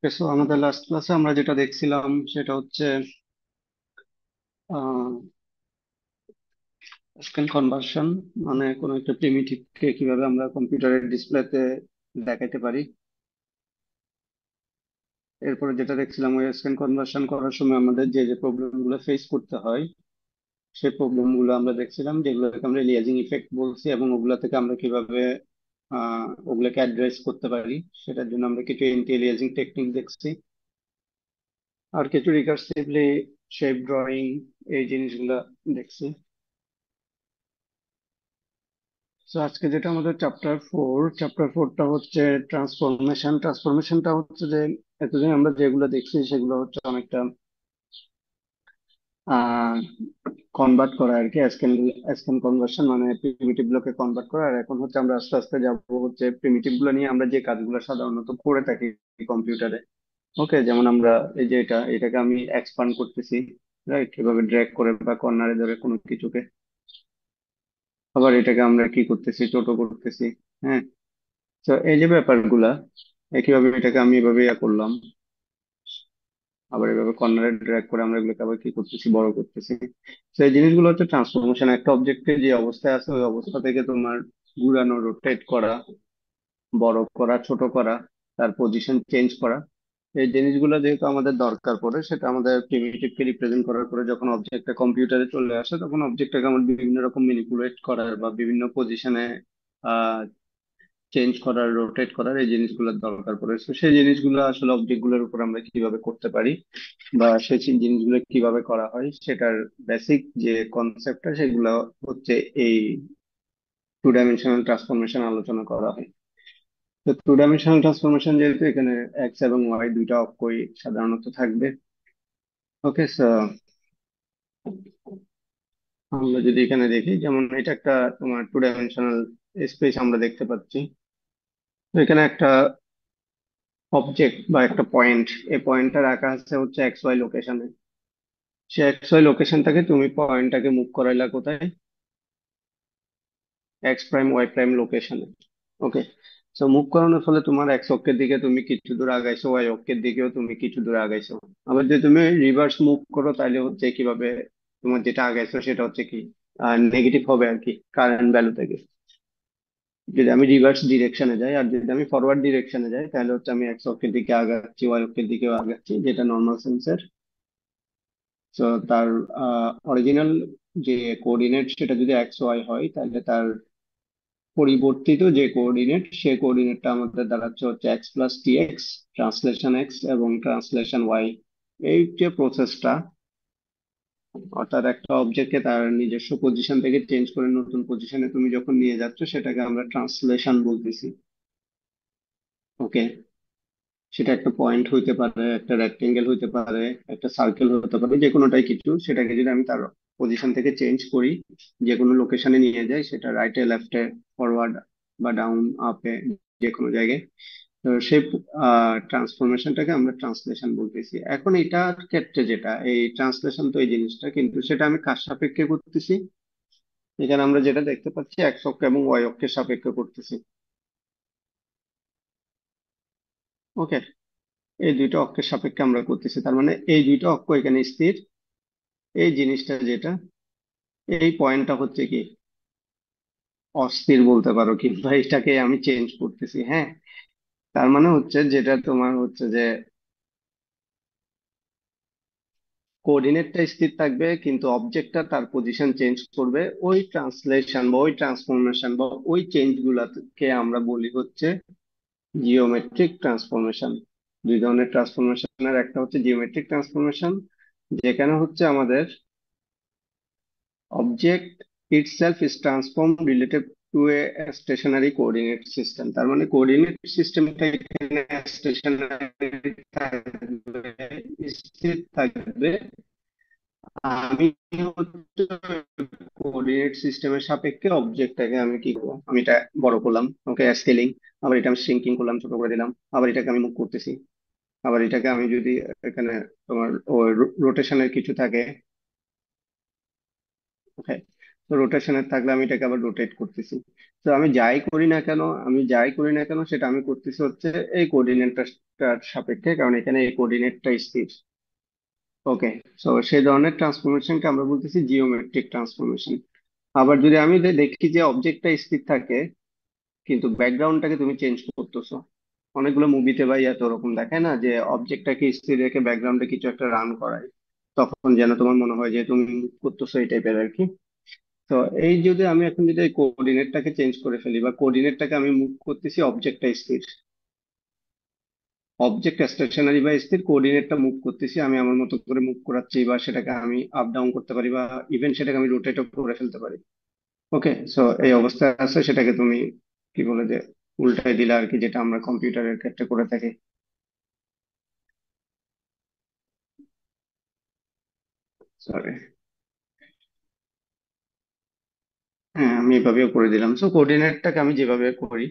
So আমাদের last ক্লাসে আমরা যেটা দেখছিলাম সেটা হচ্ছে স্ক্যান কনভার্সন, মানে কোনো একটা প্রিমিটিভকে কিভাবে আমরা কম্পিউটারের ডিসপ্লেতে দেখাইতে পারি। এরপরে যেটা দেখছিলাম, ওই স্ক্যান কনভার্সন করার সময় আমাদের যে যে প্রবলেম গুলো ফেস করতে হয়, সেই প্রবলেম গুলো আমরা দেখছিলাম, যেগুলোকে আমরা লিয়াজিং ইফেক্ট বলছি, এবং ওগুলা থেকে আমরা কিভাবে ওগুলোকে অ্যাড্রেস করতে পারি। সেটার জন্য আমরা কিছু এন্টি এলিয়াজিং টেকনিক দেখছি, আর কিছু রিকার্সিভলি শেপ ড্রয়িং, এই জিনিসগুলা দেখছি। তো আজকে যেটা আমাদের চ্যাপ্টার ফোরটা হচ্ছে ট্রান্সফরমেশনটা হচ্ছে যে এতদিন আমরা যেগুলো দেখছি সেগুলো হচ্ছে অনেকটা আহ কনভার্ট করা আর কি। স্ক্যান কনভার্সন মানে প্রিমিটিভ গুলোকে কনভার্ট করা। আর এখন হচ্ছে আমরা আস্তে আস্তে যাব হচ্ছে প্রিমিটিভ গুলো নিয়ে আমরা যে কাজগুলো সাধারণত করে থাকি কম্পিউটারে। ওকে, যেমন আমরা এই যে এটাকে আমি এক্সপান্ড করতেছি, রাইট, এভাবে ড্র্যাগ করে বা কর্নারে ধরে কোনো কিছুকে। আবার এটাকে আমরা কি করতেছি, ছোট করতেছি। হ্যাঁ, তো এই যে ব্যাপারগুলা, একইভাবে এটাকে আমি এভাবে করলাম, আবার এভাবে কর্নারে ড্র্যাগ করে আমরা এগুলোকে আবার কি করতেছি, বড় করতেছি। তো এই জিনিসগুলো হচ্ছে ট্রান্সফরমেশন। একটা অবজেক্টের যে অবস্থায় আছে ওই অবস্থা থেকে তোমার ঘুরানো, রোটেট করা, বড় করা, ছোট করা, তার পজিশন চেঞ্জ করা, এই জিনিসগুলো যেহেতু আমাদের দরকার পড়ে, সেটা আমাদের প্রিমিটিভকে রিপ্রেজেন্ট করার পরে যখন অবজেক্টটা কম্পিউটারে চলে আসে তখন অবজেক্টটাকে আমার বিভিন্ন রকম ম্যানিপুলেট করার বা বিভিন্ন পজিশনে চেঞ্জ করার, রোটেট করার, এই জিনিসগুলোর দরকার পড়ে। তো সেই জিনিসগুলো আসলে অবজেক্ট গুলোর উপর আমরা কিভাবে করতে পারি বা সেই জিনিসগুলো কিভাবে করা হয় সেটার বেসিক যে কনসেপ্টটা সেগুলো হচ্ছে এই টু ডাইমেনশনাল ট্রান্সফরমেশন আলোচনা করা হয়। তো টু ডাইমেনশনাল ট্রান্সফরমেশন যেহেতু এখানে এক্স এবং ওয়াই দুইটা অক্ষই সাধারণত থাকবে। ওকে, সো আমরা যদি এখানে দেখি, যেমন এটা একটা তোমার টু ডাইমেনশনাল স্পেস আমরা দেখতে পাচ্ছি। তো এখানে একটা অবজেক্ট বা একটা পয়েন্ট, এই পয়েন্টটা রাখা আছে হচ্ছে এক্স ওয়াই লোকেশনে। সে এক্স ওয়াই লোকেশনটাকে তুমি পয়েন্টটাকে মুভ করাইলা কোথায়? এক্স প্রাইম ওয়াই প্রাইম লোকেশনে। ওকে, সো মুভ করানোর ফলে তোমার এক্স অক্ষের দিকে তুমি কিছু দূর আগাইছো, ওয়াই অক্ষের দিকেও তুমি কিছু দূর আগাইছো। আবার যদি তুমি রিভার্স মুভ করো তাহলে হচ্ছে কিভাবে, তোমার যেটা আগাইছো সেটা হচ্ছে কি নেগেটিভ হবে আর কি, কারেন্ট ভ্যালু থেকে। যদি আমি রিভার্স ডিরেকশনে যাই আর যদি আমি ফরওয়ার্ড ডিরেকশনে যাই তাহলে হচ্ছে আমি এক্স অক্ষের দিকে আগাচ্ছি, ওয়াই অক্ষের দিকেও আগাচ্ছি, যেটা নর্মাল সেন্সের। তো তার অরিজিনাল যে কোঅর্ডিনেট সেটা যদি এক্স ওয়াই হয় তাহলে তার পরিবর্তিত যে কোঅর্ডিনেট সে কোঅর্ডিনেটটা আমাদের দাঁড়াচ্ছে হচ্ছে x plus t x, translation x এবং ট্রান্সলেশন ওয়াই। এই যে প্রসেসটা, অর্থাৎ একটা অবজেক্টকে তার নিজস্ব পজিশন থেকে চেঞ্জ করে নতুন পজিশনে তুমি যখন নিয়ে যাচ্ছ সেটাকে আমরা ট্রান্সলেশন বলতেছি। ওকে, সেটা একটা পয়েন্ট হইতে পারে, একটা রেক্টেঙ্গেল হইতে পারে, একটা সার্কেল হতে পারে, যে কোনোটাই কিছু। সেটাকে যদি আমি তার পজিশন থেকে চেঞ্জ করি, যে কোনো লোকেশনে নিয়ে যাই, সেটা রাইটে, লেফটে, ফরওয়ার্ড বা ডাউন, আপে, যে কোনো জায়গায়, তো সেই ট্রান্সফরমেশনটাকে আমরা ট্রান্সলেশন বলতেছি। এখন এটার ক্ষেত্রে যেটা এই ট্রান্সলেশন, তো এই জিনিসটা কিন্তু সেটা আমি কার সাপেক্ষে করতেছি? এখানে আমরা যেটা দেখতে পাচ্ছি এক্স অক্ষ এবং ওয়াই অক্ষের সাপেক্ষে করতেছি। ওকে, এই দুইটা অক্ষের সাপেক্ষে আমরা করতেছি, তার মানে এই দুইটা অক্ষ এখানে স্থির। এই জিনিসটা যেটা, এই পয়েন্টটা হচ্ছে কি অস্থির বলতে পারো, কিন্তু এটাকে আমি চেঞ্জ করতেছি। হ্যাঁ, তার মানে হচ্ছে যেটা তোমার হচ্ছে যে কোঅর্ডিনেটটা স্থির থাকবে কিন্তু অবজেক্টটা তার পজিশন চেঞ্জ করবে। ওই ট্রান্সলেশন বা ওই ট্রান্সফরমেশন বা ওই চেঞ্জ গুলাকে আমরা বলি হচ্ছে জিওমেট্রিক ট্রান্সফরমেশন। দুই ধরনের ট্রান্সফরমেশনের, একটা হচ্ছে জিওমেট্রিক ট্রান্সফরমেশন, যেখানে হচ্ছে আমাদের object itself is transformed relative to a stationary coordinate system। তার মানে কোঅর্ডিনেট সিস্টেমটা এখানে স্টেশনারি থাকবে, স্থির থাকবে। আমি হচ্ছে কোঅর্ডিনেট সিস্টেমের সাপেক্ষে অবজেক্টটাকে আমি কি করবো, আমি এটা বড় করলাম, ওকে, স্কেলিং। আবার এটা আমি শ্রিঙ্কিং করলাম, ছোট করে দিলাম। আবার এটাকে আমি মুভ করতেছি। আবার এটাকে আমি যদি এখানে তোমার রোটেশনের কিছু থাকে, ওকে, তো রোটেশনের থাকলে আমি এটাকে আবার রোটেট করতেছি। তো আমি যাই করি না কেন সেটা আমি করতেছি হচ্ছে এই কোঅর্ডিনেটটার সাপেক্ষে, কারণ এখানে এই কোঅর্ডিনেটটা স্থির। ওকে। সো সেই ধরনের ট্রান্সফরমেশনকে আমরা বলতেছি জিওমেট্রিক ট্রান্সফরমেশন। আবার যদি আমি দেখি যে অবজেক্টটা স্থির থাকে কিন্তু ব্যাকগ্রাউন্ডটাকে তুমি চেঞ্জ করতেছো, অনেকগুলো মুভিতে বা ইয়াতে ওরকম দেখায় না যে অবজেক্টটাকে স্থির রেখে ব্যাকগ্রাউন্ডে কিছু একটা রান করায়, তখন যেন তোমার মনে হয় যে তুমি move করতেছো এই টাইপের আর কি। তো এই যদি আমি এখন যদি এই কোঅর্ডিনেটটাকে চেঞ্জ করে ফেলি বা কোঅর্ডিনেটটাকে আমি মুভ করতেছি, অবজেক্টটা স্থির, অবজেক্ট স্টেশনারি বা স্থির, কোঅর্ডিনেটটা মুভ করতেছি, আমি আমার মতো করে মুভ করাচ্ছি বা সেটাকে আমি আপ ডাউন করতে পারি বা ইভেন সেটাকে আমি রোটেটও করে ফেলতে পারি। ওকে। সো এই অবস্থায় আছে, সেটাকে তুমি কি বলে যে উল্টাই দিলে আর কি, যেটা আমরা কম্পিউটারের ক্ষেত্রে করে থাকি। সরি। হ্যাঁ, আমি এভাবেও করে দিলাম। সো কোঅর্ডিনেটটাকে আমি যেভাবে করি,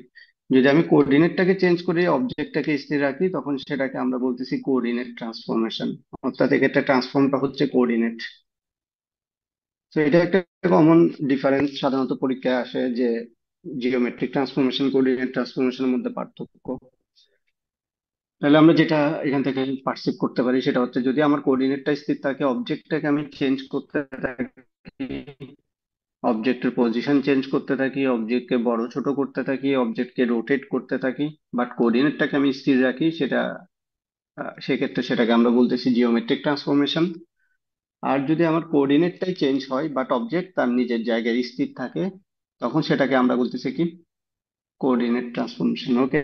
যদি আমি কোঅর্ডিনেটটাকে চেঞ্জ করে অবজেক্টটাকে স্থির রাখি, তখন সেটাকে আমরা বলতেছি কোঅর্ডিনেট ট্রান্সফরমেশন। অর্থাৎ এক্ষেত্রে ট্রান্সফর্মটা হচ্ছে কোঅর্ডিনেট। তো এটা একটা কমন ডিফারেন্স, সাধারণত পরীক্ষায় আসে যে জিওমেট্রিক ট্রান্সফরমেশন কোঅর্ডিনেট ট্রান্সফরমেশনের মধ্যে পার্থক্য। তাহলে আমরা যেটা এখান থেকে পার্সিভ করতে পারি সেটা হচ্ছে, যদি আমার কোঅর্ডিনেটটা স্থির থাকে, অবজেক্টটাকে আমি চেঞ্জ করতে থাকি, অবজেক্টের পজিশন চেঞ্জ করতে থাকি, অবজেক্টকে বড় ছোট করতে থাকি, অবজেক্টকে রোটেট করতে থাকি, বাট কোঅর্ডিনেটটাকে আমি স্থির রাখি, সেক্ষেত্রে সেটাকে আমরা বলতেছি জিওমেট্রিক ট্রান্সফরমেশন। আর যদি আমার কোঅর্ডিনেটটাই চেঞ্জ হয় বাট অবজেক্ট তার নিজের জায়গায় স্থির থাকে, তখন সেটাকে আমরা বলতেছি কি, কোঅর্ডিনেট ট্রান্সফরমেশন। ওকে।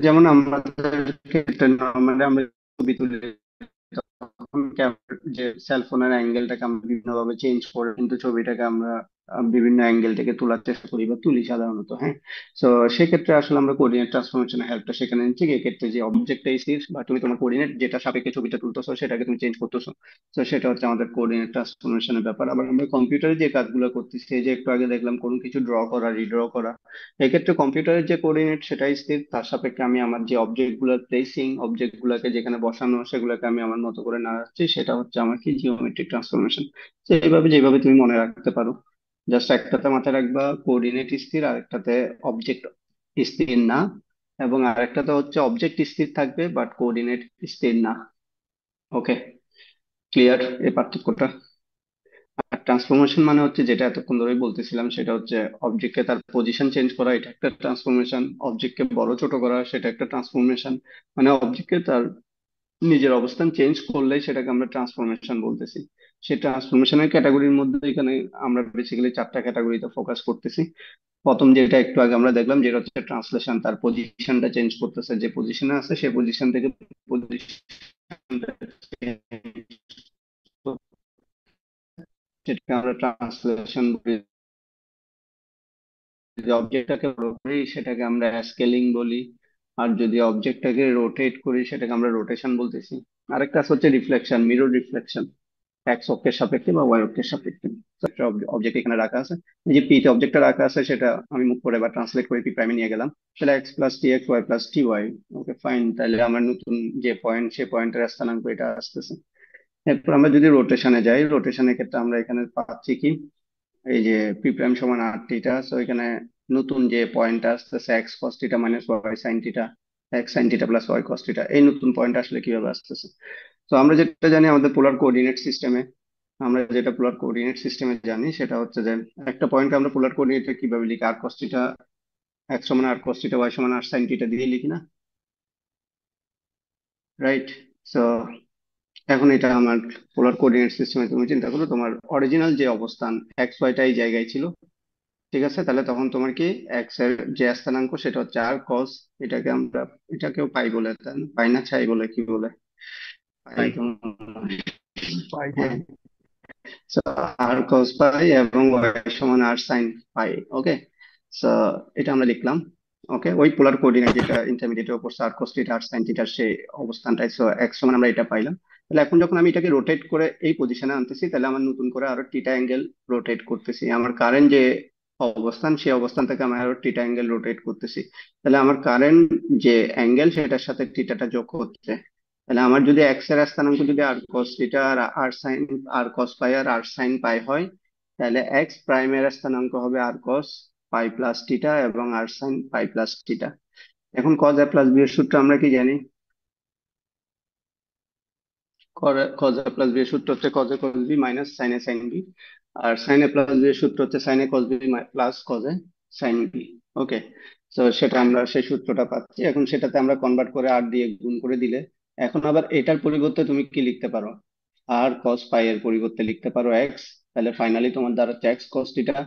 যেমন আমাদের ক্ষেত্রে নর্মালি আমরা ছবি তুলি, তখন যে সেলফোনের অ্যাঙ্গেলটাকে আমরা বিভিন্ন ভাবে চেঞ্জ করে কিন্তু ছবিটাকে আমরা বিভিন্ন অ্যাঙ্গেল থেকে তোলার চেষ্টা করি বা তুলি সাধারণত। হ্যাঁ। তো সেক্ষেত্রে আসলে আমরা কোঅর্ডিনেট ট্রান্সফরমেশনের হেল্পটা সেখানে নিচ্ছি। এক্ষেত্রে যে অবজেক্টটা স্থির বা তুমি তোমার কোঅর্ডিনেট যেটা সাপেক্ষে ছবিটা তুলতেছো সেটাকে তুমি চেঞ্জ করতেছো, তো সেটা হচ্ছে আমাদের কোঅর্ডিনেট ট্রান্সফরমেশনের ব্যাপার। আবার আমরা কম্পিউটারে যে কাজগুলো করতেছি, এই যে একটু আগে দেখলাম কোনো কিছু ড্র করা, রিড্র করা, এক্ষেত্রে কম্পিউটারের যে কোঅর্ডিনেট সেটাই স্থির, তার সাপেক্ষে আমি আমার যে অবজেক্ট গুলোর প্লেসিং, অবজেক্ট গুলাকে যেখানে বসানো, সেগুলোকে আমি আমার মতো করে নাড়াচ্ছি, সেটা হচ্ছে আমার কি, জিওমেট্রিক ট্রান্সফরমেশন। তো এইভাবে যেভাবে তুমি মনে রাখতে পারো, জাস্ট একটাতে মাথায় রাখবা কোঅর্ডিনেট স্থির, আরেকটাতে অবজেক্ট স্থির না, এবং আরেকটাতে হচ্ছে অবজেক্ট স্থির থাকবে বাট কোঅর্ডিনেট স্থির না। ওকে। ক্লিয়ার এই পার্থক্যটা? আর ট্রান্সফরমেশন মানে হচ্ছে যেটা এতক্ষণ ধরেই বলতেছিলাম, সেটা হচ্ছে অবজেক্টকে তার পজিশন চেঞ্জ করা, এটা একটা ট্রান্সফরমেশন। অবজেক্টকে বড় ছোট করা, সেটা একটা ট্রান্সফরমেশন। মানে অবজেক্টকে তার নিজের অবস্থান চেঞ্জ করলেই সেটাকে আমরা ট্রান্সফরমেশন বলতেছি। সেই ট্রান্সফরমেশনের ক্যাটাগরির মধ্যে এখানে আমরা বেসিক্যালি চারটা ক্যাটাগরিতে ফোকাস করতেছি। প্রথম যেটা একটু আগে আমরা দেখলাম, যেটা হচ্ছে ট্রান্সলেশন, তার পজিশনটা চেঞ্জ করতেছে, যে পজিশনে আছে সেই পজিশন থেকে পজিশনটা সেটাকে আমরা ট্রান্সলেশন বলি। যদি অবজেক্টটাকে বড় করি সেটাকে আমরা স্কেলিং বলি, আর যদি অবজেক্টটাকে রোটেট করি সেটাকে আমরা রোটেশন বলতেছি। আরেকটা আছে হচ্ছে রিফ্লেকশন, মিরর রিফ্লেকশন, এক্স অক্ষের সাপেক্ষে বা ওয়াই অক্ষের সাপেক্ষে। একটা অবজেক্ট এখানে রাখা আছে, এই যে পি তে অবজেক্টটা রাখা আছে, সেটা আমি মুভ করে বা ট্রান্সলেট করে পি প্রাইমে নিয়ে গেলাম, তাহলে x plus t x, y plus t y. Okay fine, তাহলে আমার নতুন যে পয়েন্ট, সে পয়েন্টের স্থানাঙ্ক এটা আসতেছে। এরপর আমরা যদি রোটেশনে যাই, রোটেশনের ক্ষেত্রে আমরা এখানে পাচ্ছি কি, এই যে পি প্রাইম সমান আর থিটা, তো এখানে নতুন যে পয়েন্ট আসতেছে x cos theta minus y sine theta, x sine theta plus y cos theta, এই নতুন পয়েন্ট আসলে কিভাবে আসতেছে? তো আমরা যেটা জানি আমাদের পোলার কোঅর্ডিনেট সিস্টেমে, আমরা যেটা পোলার কোঅর্ডিনেট সিস্টেমে জানি সেটা হচ্ছে যে একটা পয়েন্টকে আমরা পোলার কোঅর্ডিনেটে কিভাবে লিখি, আর কস থিটা এক্স সমান আর কস থিটা, ওয়াই সমান আর সাইন থিটা দিয়ে লিখি না? রাইট। সো এখন এটা আমার পোলার কোঅর্ডিনেট সিস্টেমে, তুমি চিন্তা করো তোমার অরিজিনাল যে অবস্থান এক্স ওয়াইটা এই জায়গায় ছিল, ঠিক আছে? তাহলে তখন তোমার কি এক্স এর যে স্থানাঙ্ক সেটা হচ্ছে আর কস, এটাকে আমরা, এটাকেও পাই বলে, পাই না ছাই বলে, কি বলে, পাই তো মনে হয়। পাই হ্যাঁ। পাই। So, আর cos পাই এবং y সমান আর সাইন পাই। ওকে। সো এটা আমরা লিখলাম। ওকে, ওই পোলার কোঅর্ডিনেট যেটা ইন্টারমিডিয়েটের উপর আর cos থিটা আর সাইন থিটার সেই অবস্থানটাই, সো এক্স সমান আমরা এটা পাইলাম। তাহলে এখন যখন আমি এটাকে রোটেট করে এই পজিশনে আনতেছি, তাহলে আমার নতুন করে আরো থিটা অ্যাঙ্গেল রোটেট করতেছি, আমার কারেন্ট যে অবস্থান সেই অবস্থান থেকে আমি আরো থিটা অ্যাঙ্গেল রোটেট করতেছি। তাহলে আমার কারেন্ট যে অ্যাঙ্গেল সেটার সাথে থিটাটা যোগ হচ্ছে। তাহলে আমার যদি এক্স এর স্থানাঙ্ক যদি আর কস থিটা আর আর সাইন আর কস পাই আর আর সাইন পাই হয়, তাহলে এক্স প্রাইমের স্থানাঙ্ক হবে আর কস পাই প্লাস থিটা এবং আর সাইন পাই প্লাস থিটা। এখন কজ এ প্লাস বি এর সূত্র আমরা কি জানি? কজ এ প্লাস বি এর সূত্র হচ্ছে cos A cos B minus sine A sine B, আর সাইন এ প্লাস বি এর সূত্র হচ্ছে sine A cos B plus cos A sine B. Okay, তো সেটা আমরা সেই সূত্রটা পাচ্ছি, এখন সেটাতে আমরা কনভার্ট করে আর দিয়ে গুণ করে দিলে, এখন আবার এটার পরিবর্তে তুমি কি লিখতে পারো? আর কস পাই এর পরিবর্তে লিখতে পারো এক্স, তাহলে ফাইনালি তোমার দাঁড়াচ্ছে এক্স কস থিটা।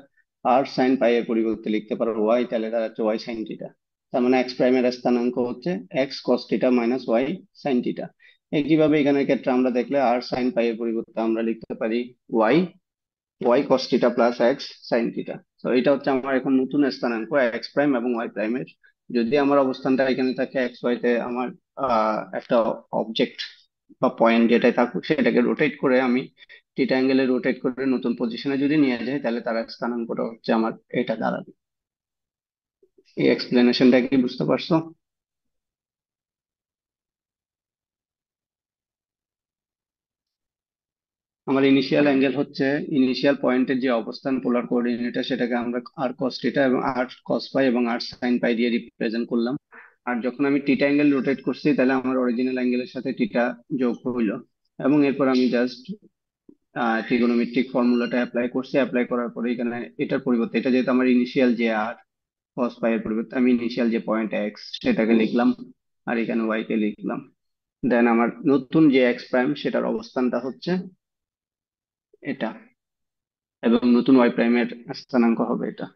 আর সাইন পাই এর পরিবর্তে লিখতে পারো ওয়াই, তাহলে দাঁড়াচ্ছে ওয়াই সাইন থিটা। তার মানে এক্স প্রাইমের স্থানাঙ্ক হচ্ছে x cos theta minus y sine theta. একইভাবে এখানের ক্ষেত্রে আমরা দেখলে আর সাইন পাই এর পরিবর্তে আমরা লিখতে পারি y y cos theta plus x sine theta. তো এটা হচ্ছে আমার এখন নতুন স্থানাঙ্ক এক্স প্রাইম এবং ওয়াই প্রাইমের। যদি আমার অবস্থানটা এখানে থাকে এক্স ওয়াই তে, আমার একটা অবজেক্ট বা পয়েন্ট যেটাই থাকুক সেটাকে রোটেট করে আমি থিটা অ্যাঙ্গেলে রোটেট করে নতুন পজিশনে যদি নিয়ে যাই, তাহলে তার স্থানাঙ্কটা হচ্ছে আমার এটা দাঁড়াবে। এই এক্সপ্লেনেশনটা কি বুঝতে পারছো? আমার ইনিশিয়াল অ্যাঙ্গেল হচ্ছে ইনিশিয়াল পয়েন্টের যে অবস্থান পোলার কোঅর্ডিনেটর, সেটাকে আমরা আর কস থিটা এবং আর কস পাই এবং আর সাইন পাই দিয়ে রিপ্রেজেন্ট করলাম। আর যখন আমি টিটা অ্যাঙ্গেল রোটেট করছি, তাহলে আমার অরিজিনাল অ্যাঙ্গেলের সাথে টিটা যোগ হইলো। এবং এরপর আমি জাস্ট ট্রিগোনোমেট্রিক ফর্মুলাটা অ্যাপ্লাই করছি, অ্যাপ্লাই করার পরে এখানে এটার পরিবর্তে, এটা যেহেতু আমার ইনিশিয়াল যে আর কস পাই এর পরিবর্তে আমি ইনিশিয়াল যে পয়েন্ট এক্স সেটাকে লিখলাম, আর এখানে ওয়াই কে লিখলাম। দেন আমার নতুন যে এক্স প্রাইম সেটার অবস্থানটা হচ্ছে এটা, এবং নতুন ওয়াই প্রাইমের স্থানাঙ্ক হবে এটা।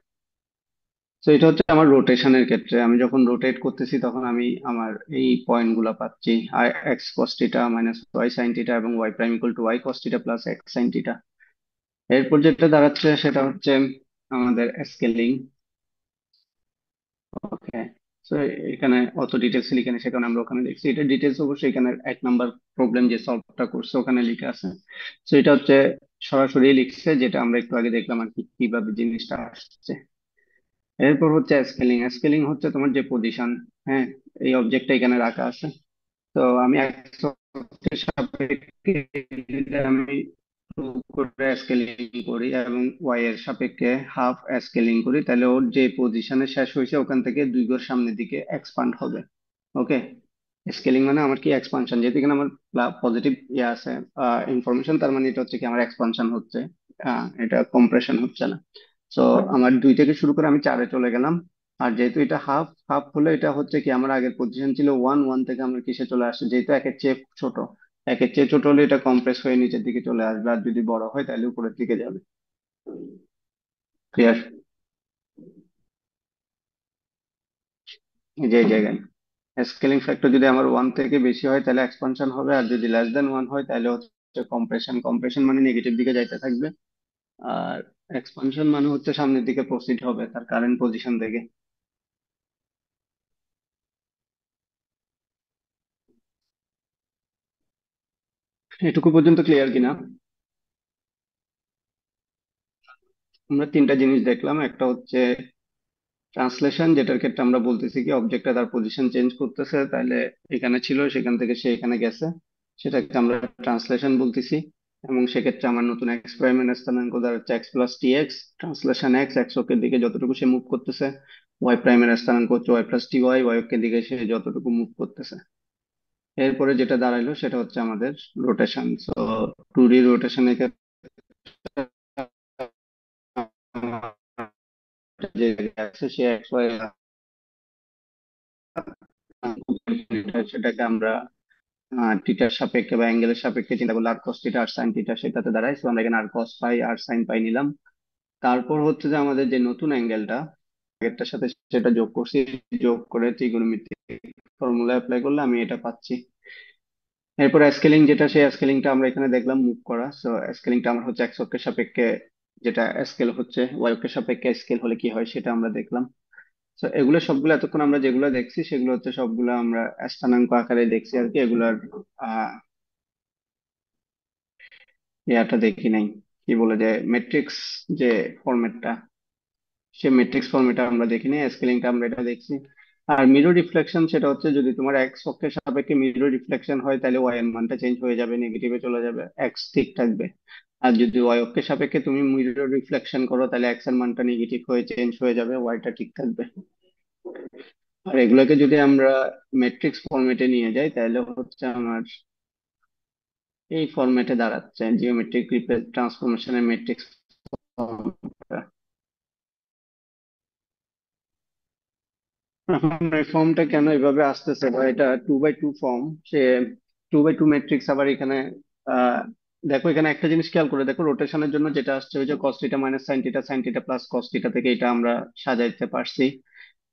তো এটা হচ্ছে আমার রোটেশনের ক্ষেত্রে, আমি যখন রোটেট করতেছি তখন আমি আমার এই পয়েন্ট গুলা পাচ্ছি, আর x cos theta minus y sine theta এবং y prime equal to y cos theta plus x sine theta. এরপর যেটা দাঁড়াচ্ছে সেটা হচ্ছে আমাদের স্কেলিং। ওকে, তো এখানে অত ডিটেলস লিখে নেই, সেখানে আমরা ওখানে দেখছি এটা ডিটেলস, অবশ্যই এখানে 1 নাম্বার প্রবলেম যে সলভটা করছে ওখানে লিখে আছে। তো এটা হচ্ছে সরাসরি লিখছে, যেটা আমরা একটু আগে দেখলাম আর কি কিভাবে জিনিসটা আসছে। এরপর হচ্ছে স্কেলিং। স্কেলিং হচ্ছে তোমার যে পজিশন, হ্যাঁ, এই অবজেক্টটা এখানে রাখা আছে। তো আমি এক্স অক্ষের সাপেক্ষে যদি আমি 2 করে স্কেলিং করি এবং ওয়াই এর সাপেক্ষে হাফ স্কেলিং করি, তাহলে ওর যে পজিশনে শেষ হয়েছে ওখান থেকে 2 ঘর সামনের দিকে এক্সপান্ড হবে। ওকে, স্কেলিং মানে আমার কি এক্সপানশন, যেহেতু এখানে আমার পজিটিভ ইয়ে আছে ইনফরমেশন, তার মানে এটা হচ্ছে কি আমার এক্সপানশন হচ্ছে, এটা কম্প্রেশন হচ্ছে না। তো আমার 2 থেকে শুরু করে আমি 4-এ চলে গেলাম। আর যেহেতু এটা হাফ হাফ হলে এটা হচ্ছে কি আমার আগের পজিশন ছিল ওয়ান, ওয়ান থেকে আমরা কিসে চলে আসছে, যেহেতু একের চেয়ে ছোট, একের চেয়ে ছোট হলে এটা কম্প্রেস হয়ে নিচের দিকে চলে আসবে, আর যদি বড় হয় তাহলে উপরের দিকে যাবে। ক্লিয়ার? এই যে এই জায়গায় স্কেলিং ফ্যাক্টর যদি আমার ওয়ান থেকে বেশি হয় তাহলে এক্সপানশন হবে, আর যদি লেস দেন ওয়ান হয় তাহলে হচ্ছে কম্প্রেশন। কম্প্রেশন মানে নেগেটিভ দিকে যাইতে থাকবে, আর এক্সপানশন মানে হচ্ছে সামনের দিকে প্রসিড হবে তার কারেন্ট পজিশন থেকে। এটুকু পর্যন্ত ক্লিয়ার কিনা? আমরা 3টা জিনিস দেখলাম, একটা হচ্ছে ট্রান্সলেশন, যেটার ক্ষেত্রে আমরা বলতেছি কি অবজেক্টটা তার পজিশন চেঞ্জ করতেছে, তাহলে এখানে ছিল সেখান থেকে সে এখানে গেছে, সেটাকে আমরা ট্রান্সলেশন বলতেছি। এবং সেক্ষেত্রে আমার নতুন এক্স প্রাইমের স্থানাঙ্ক দাঁড়াচ্ছে x plus t x, translation x, x অক্ষের দিকে যতটুকু সে মুভ করতেছে, ওয়াই প্রাইমের স্থানাঙ্ক হচ্ছে y plus t y, y অক্ষের দিকে সে যতটুকু মুভ করতেছে। এরপরে যেটা দাঁড়াইলো সেটা হচ্ছে আমাদের রোটেশন। সো টু ডি রোটেশনের ক্ষেত্রে যে আছে সে এক্স ওয়াই, সেটাকে আমরা থিটার সাপেক্ষে বা অ্যাঙ্গেলের সাপেক্ষে চিন্তা করলে আর কস থিটা আর সাইন থিটা সেটাতে দাঁড়ায়, তো আমরা এখানে আর কস পাই আর সাইন পাই নিলাম। তারপর হচ্ছে যে আমাদের যে নতুন অ্যাঙ্গেলটা আগেরটার সাথে সেটা যোগ করছি, যোগ করে ত্রিগোণমিতিক ফর্মুলা অ্যাপ্লাই করলে আমি এটা পাচ্ছি। এরপর স্কেলিং, যেটা সেই স্কেলিংটা আমরা এখানে দেখলাম মুভ করা। সো স্কেলিংটা আমার হচ্ছে এক্স অক্ষের সাপেক্ষে যেটা স্কেল হচ্ছে, ওয়াই অক্ষের সাপেক্ষে স্কেল হলে কি হয় সেটা আমরা দেখলাম। তো এগুলো সবগুলো এতক্ষণ আমরা যেগুলো দেখছি সেগুলো হচ্ছে সবগুলো আমরা স্থানাঙ্ক আকারে দেখছি আর কি, এগুলার আহ ইয়াটা দেখি নাই, কি বলে যে ম্যাট্রিক্স যে ফরম্যাটটা, সে ম্যাট্রিক্স ফরম্যাটটা আমরা দেখিনি, স্কেলিংটা আমরা এটা দেখছি। আর মিরর রিফ্লেকশন সেটা হচ্ছে যদি তোমার এক্স অক্ষের সাপেক্ষে মিরর রিফ্লেকশন হয় তাহলে ওয়াই এর মানটা চেঞ্জ হয়ে যাবে, নেগেটিভে চলে যাবে, এক্স ঠিক থাকবে। আর যদি ওয়াই অক্ষের সাপেক্ষে তুমি মিরর রিফ্লেকশন করো তাহলে এক্স এর মানটা নেগেটিভ হয়ে চেঞ্জ হয়ে যাবে, ওয়াইটা ঠিক থাকবে। আর এগুলোকে যদি আমরা ম্যাট্রিক্স ফরম্যাটে নিয়ে যাই তাহলে হচ্ছে আমার এই ফরম্যাটে দাঁড়াচ্ছে জিওমেট্রিক ট্রান্সফরমেশনের ম্যাট্রিক্স ফর্মটা। এখন এই ফর্মটা কেন এভাবে আসতেছে, বা এটা 2x2 ফর্ম, সে 2x2 ম্যাট্রিক্স আবার এখানে আহ দেখো এখানে একটা জিনিস খেয়াল করে দেখো, রোটেশনের জন্য যেটা আসছে ওই যে কস theta minus sine theta sine theta plus cos theta থেকে এটা আমরা সাজাইতে পারছি।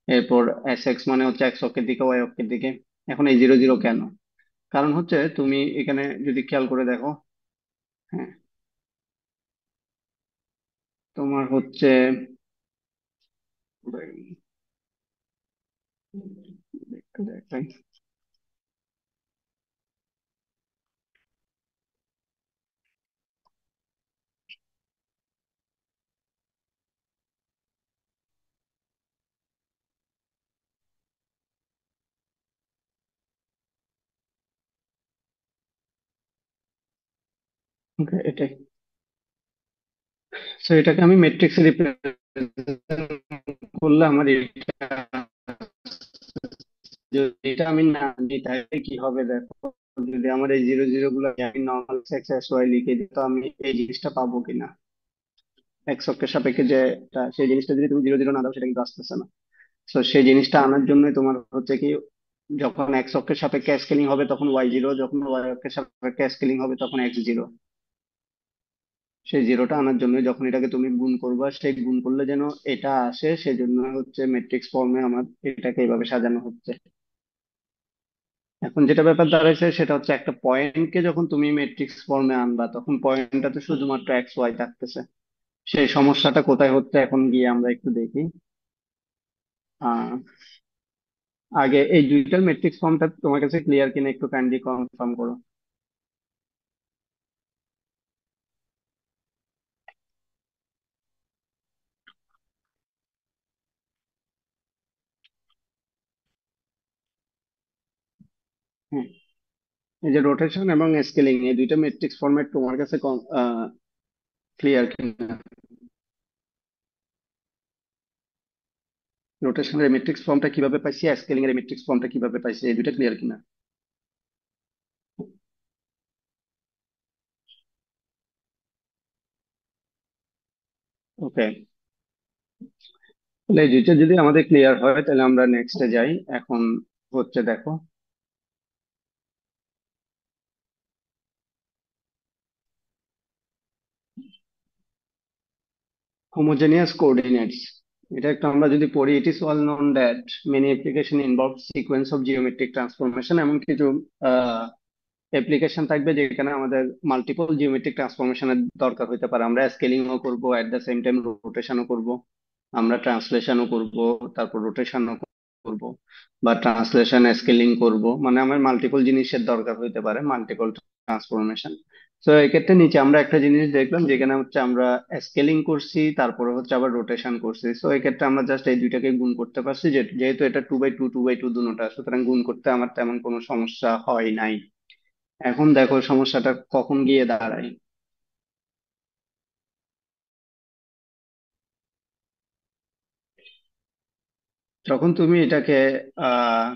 এরপর এস এক্স মানে হচ্ছে এক্স অক্ষের দিকে ওয়াই অক্ষের দিকে। এখন এই জিরো জিরো কেন? কারণ হচ্ছে তুমি এখানে যদি খেয়াল করে দেখো, হ্যাঁ, তোমার হচ্ছে একটু দেখাই। Okay, এটাই। তো এটাকে আমি ম্যাট্রিক্সে রিপ্রেজেন্ট করলে আমার এটা, যদি এটা আমি না দিই তাহলে কি হবে দেখো, যদি আমার এই জিরো জিরো গুলো আমি নর্মাল এক্স এক্স ওয়াই লিখে দিই তো আমি এই জিনিসটা পাবো কিনা, এক্স অক্ষের সাপেক্ষে যে সেই জিনিসটা যদি তুমি জিরো জিরো না দাও সেটা কিন্তু আসতেছে না। তো সেই জিনিসটা আনার জন্যই তোমার হচ্ছে কি, যখন এক্স অক্ষের সাপেক্ষে স্কেলিং হবে তখন ওয়াই জিরো, যখন ওয়াই অক্ষের সাপেক্ষে স্কেলিং হবে তখন এক্স জিরো। সেই জিরোটা আনার জন্য যখন এটাকে তুমি গুণ করবা, সেই গুণ করলে যেন এটা আসে সেজন্য হচ্ছে ম্যাট্রিক্স ফর্মে আমার এটাকে এইভাবে সাজানো হচ্ছে। এখন যেটা ব্যাপার দাঁড়াইছে সেটা হচ্ছে একটা পয়েন্টকে যখন তুমি ম্যাট্রিক্স ফর্মে আনবা তখন পয়েন্টটাতে শুধুমাত্র এক্স ওয়াই থাকতেছে। সেই সমস্যাটা কোথায় হচ্ছে এখন গিয়ে আমরা একটু দেখি। আহ আগে এই দুইটার ম্যাট্রিক্স ফর্মটা তোমার কাছে ক্লিয়ার কিনা একটু কাইন্ডলি কনফার্ম করো। হ্যাঁ, এই যে রোটেশন এবং স্কেলিং এই দুইটা ম্যাট্রিক্স ফর্মেট তোমার কাছে ক্লিয়ার কিনা? রোটেশনের ম্যাট্রিক্স ফর্মটা কিভাবে পাইছি, স্কেলিং এর ম্যাট্রিক্স ফর্মটা কিভাবে পাইছি, এই দুইটা ক্লিয়ার কিনা? ওকে, তাহলে এই দুইটা যদি আমাদের ক্লিয়ার হয় তাহলে আমরা নেক্সটে যাই। এখন হচ্ছে দেখো, হোমোজেনিয়াস কোঅর্ডিনেটস, এটা একটু আমরা যদি পড়ি, it is well known that many application involve sequence of geometric transformation. এমন কিছু অ্যাপ্লিকেশন থাকবে যেখানে আমাদের মাল্টিপল জিওমেট্রিক ট্রান্সফরমেশনের দরকার হতে পারে। আমরা স্কেলিংও করব, অ্যাট দ্য সেম টাইম রোটেশনও করব, আমরা ট্রান্সলেশনও করব, তারপর রোটেশনও করব, বা ট্রান্সলেশন স্কেলিং করব, মানে আমার মাল্টিপল জিনিসের দরকার হইতে পারে, মাল্টিপল ট্রান্সফরমেশন। তো এক্ষেত্রে নিচে আমরা একটা জিনিস দেখলাম যেখানে হচ্ছে আমরা স্কেলিং করছি তারপরে হচ্ছে আবার রোটেশন করছি। তো এক্ষেত্রে আমরা জাস্ট এই দুইটাকে গুণ করতে পারছি, যেহেতু এটা 2x2 2x2 দুটোটা, সুতরাং গুণ করতে আমার তেমন কোনো সমস্যা হয় নাই। এখন দেখো সমস্যাটা কখন গিয়ে দাঁড়ায়, যখন তুমি এটাকে আহ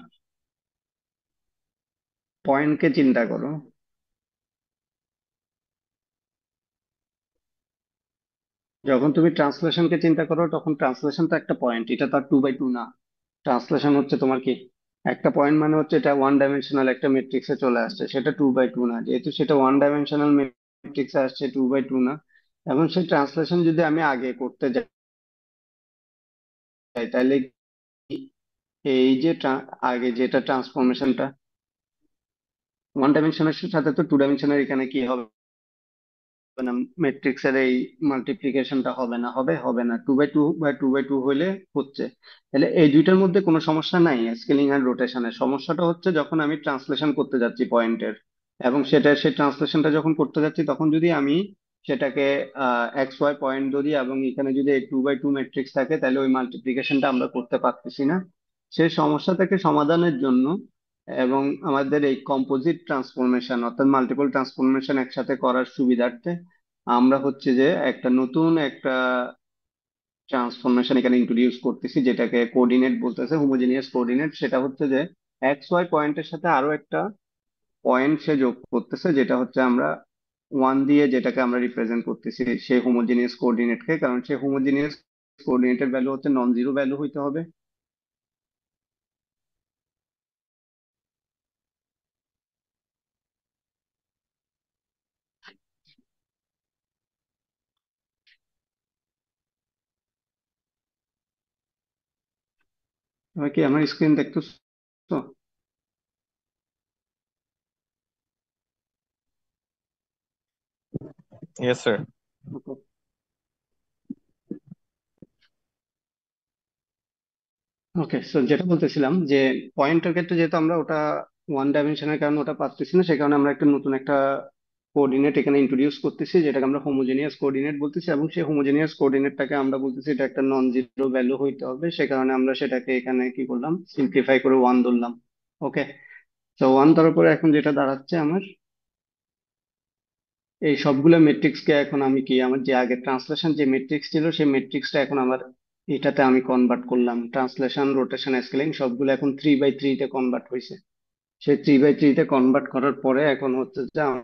পয়েন্টকে চিন্তা করো। যখন তুমি ট্রান্সলেশনকে চিন্তা করো তখন ট্রান্সলেশন তো একটা পয়েন্ট, এটা তো আর 2x2 না। ট্রান্সলেশন হচ্ছে তোমার কি একটা পয়েন্ট, মানে হচ্ছে এটা ওয়ান ডাইমেনশনাল একটা ম্যাট্রিক্সে চলে আসছে, সেটা 2x2 না, যেহেতু সেটা ওয়ান ডাইমেনশনাল ম্যাট্রিক্সে আসছে 2x2 না। এখন সেই ট্রান্সলেশন যদি আমি আগে করতে যাই তাহলে এই যে আগে যেটা ট্রান্সফরমেশনটা ওয়ান ডাইমেনশনের সাথে তো টু ডাইমেনশনের এখানে কি হবে না, ম্যাট্রিক্সের এই মাল্টিপ্লিকেশনটা হবে না, হবে না, 2x2 বা 2x2 হইলে হচ্ছে। তাহলে এই দুইটার মধ্যে কোনো সমস্যা নাই স্কেলিং আর রোটেশনের, সমস্যাটা হচ্ছে যখন আমি ট্রান্সলেশন করতে যাচ্ছি পয়েন্টের, এবং সেটা সেই ট্রান্সলেশনটা যখন করতে যাচ্ছি তখন যদি আমি সেটাকে এক্স ওয়াই পয়েন্ট ধরি এবং এখানে যদি 2x2 ম্যাট্রিক্স থাকে তাহলে ওই মাল্টিপ্লিকেশনটা আমরা করতে পারতেছি না। সেই সমস্যাটাকে সমাধানের জন্য এবং আমাদের এই কম্পোজিট ট্রান্সফরমেশন অর্থাৎ মাল্টিপল ট্রান্সফরমেশন একসাথে করার সুবিধার্থে আমরা হচ্ছে যে একটা নতুন একটা ট্রান্সফরমেশন এখানে ইন্ট্রোডিউস করতেছি, যেটাকে কোঅর্ডিনেট বলতেছে, হোমোজেনিয়াস কোঅর্ডিনেট। সেটা হচ্ছে যে এক্স ওয়াই পয়েন্টের সাথে আরো একটা পয়েন্ট সে যোগ করতেছে, যেটা হচ্ছে আমরা ওয়ান দিয়ে যেটাকে আমরা রিপ্রেজেন্ট করতেছি সেই হোমোজিনিয়াস কোঅর্ডিনেটকে, কারণ সেই হোমোজিনিয়াস কোঅর্ডিনেটের ভ্যালু হচ্ছে নন জিরো ভ্যালু হইতে হবে। তুমি কি আমার স্ক্রিন দেখতেছো? Yes, sir. ওকে, সো যেটা বলতেছিলাম যে পয়েন্টের ক্ষেত্রে যেহেতু আমরা ওটা ওয়ান ডাইমেনশনের কারণে ওটা পারতেছি না, সে কারণে আমরা একটা নতুন একটা কোঅর্ডিনেট এখানে ইন্ট্রোডিউস করতেছি, যেটাকে আমরা হোমোজেনিয়াস কোঅর্ডিনেট বলতেছি। এবং সেই হোমোজেনিয়াস কোঅর্ডিনেটটাকে আমরা বলতেছি এটা একটা নন জিরো ভ্যালু হইতে হবে, সে কারণে আমরা সেটাকে এখানে কি করলাম, সিম্পলিফাই করে ওয়ান ধরলাম। ওকে, তো ওয়ান ধরার পরে এখন যেটা দাঁড়াচ্ছে আমার, এই সবগুলো কে এখন আমি কি আমার যে আগে ট্রান্সলেশন যে মেট্রিক্স ছিল সেই মেট্রিক্সটা এখন আমার এটাতে আমি কনভার্ট করলাম। ট্রান্সলেশন, রোটেশন, স্কেলিং সবগুলো এখন 3/3 তে কনভার্ট হয়েছে। সেই 3/3 তে কনভার্ট করার পরে এখন হচ্ছে যে আমার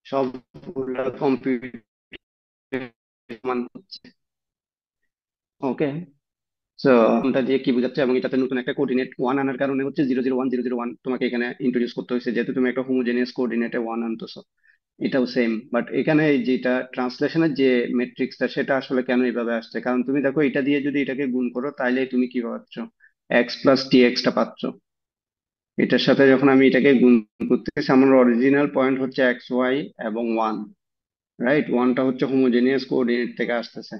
সবগুলো কম্পিউটার হচ্ছে। ওকে, সো ওটা দিয়ে কি বোঝাচ্ছে, এবং এটাতে নতুন একটা কোঅর্ডিনেট ওয়ান আনার কারণে হচ্ছে 0, 0, 1, 0, 0, 1 তোমাকে এখানে ইন্ট্রোডিউস করতে হয়েছে, যেহেতু তুমি একটা হোমোজেনিয়াস কোঅর্ডিনেটে ওয়ান আনতেছো। এটাও সেম, বাট এখানে এই যেটা ট্রান্সলেশনের যে মেট্রিক্সটা সেটা আসলে কেন এইভাবে আসছে, কারণ তুমি দেখো এটা দিয়ে যদি এটাকে গুণ করো তাইলে তুমি কি পাচ্ছ, x+tx টা পাচ্ছ। এটার সাথে যখন আমি এটাকে গুণ করতেছি, আমার অরিজিনাল পয়েন্ট হচ্ছে xy এবং ওয়ান, রাইট? ওয়ানটা হচ্ছে হোমোজেনিয়াস কোঅর্ডিনেট থেকে আসতেছে,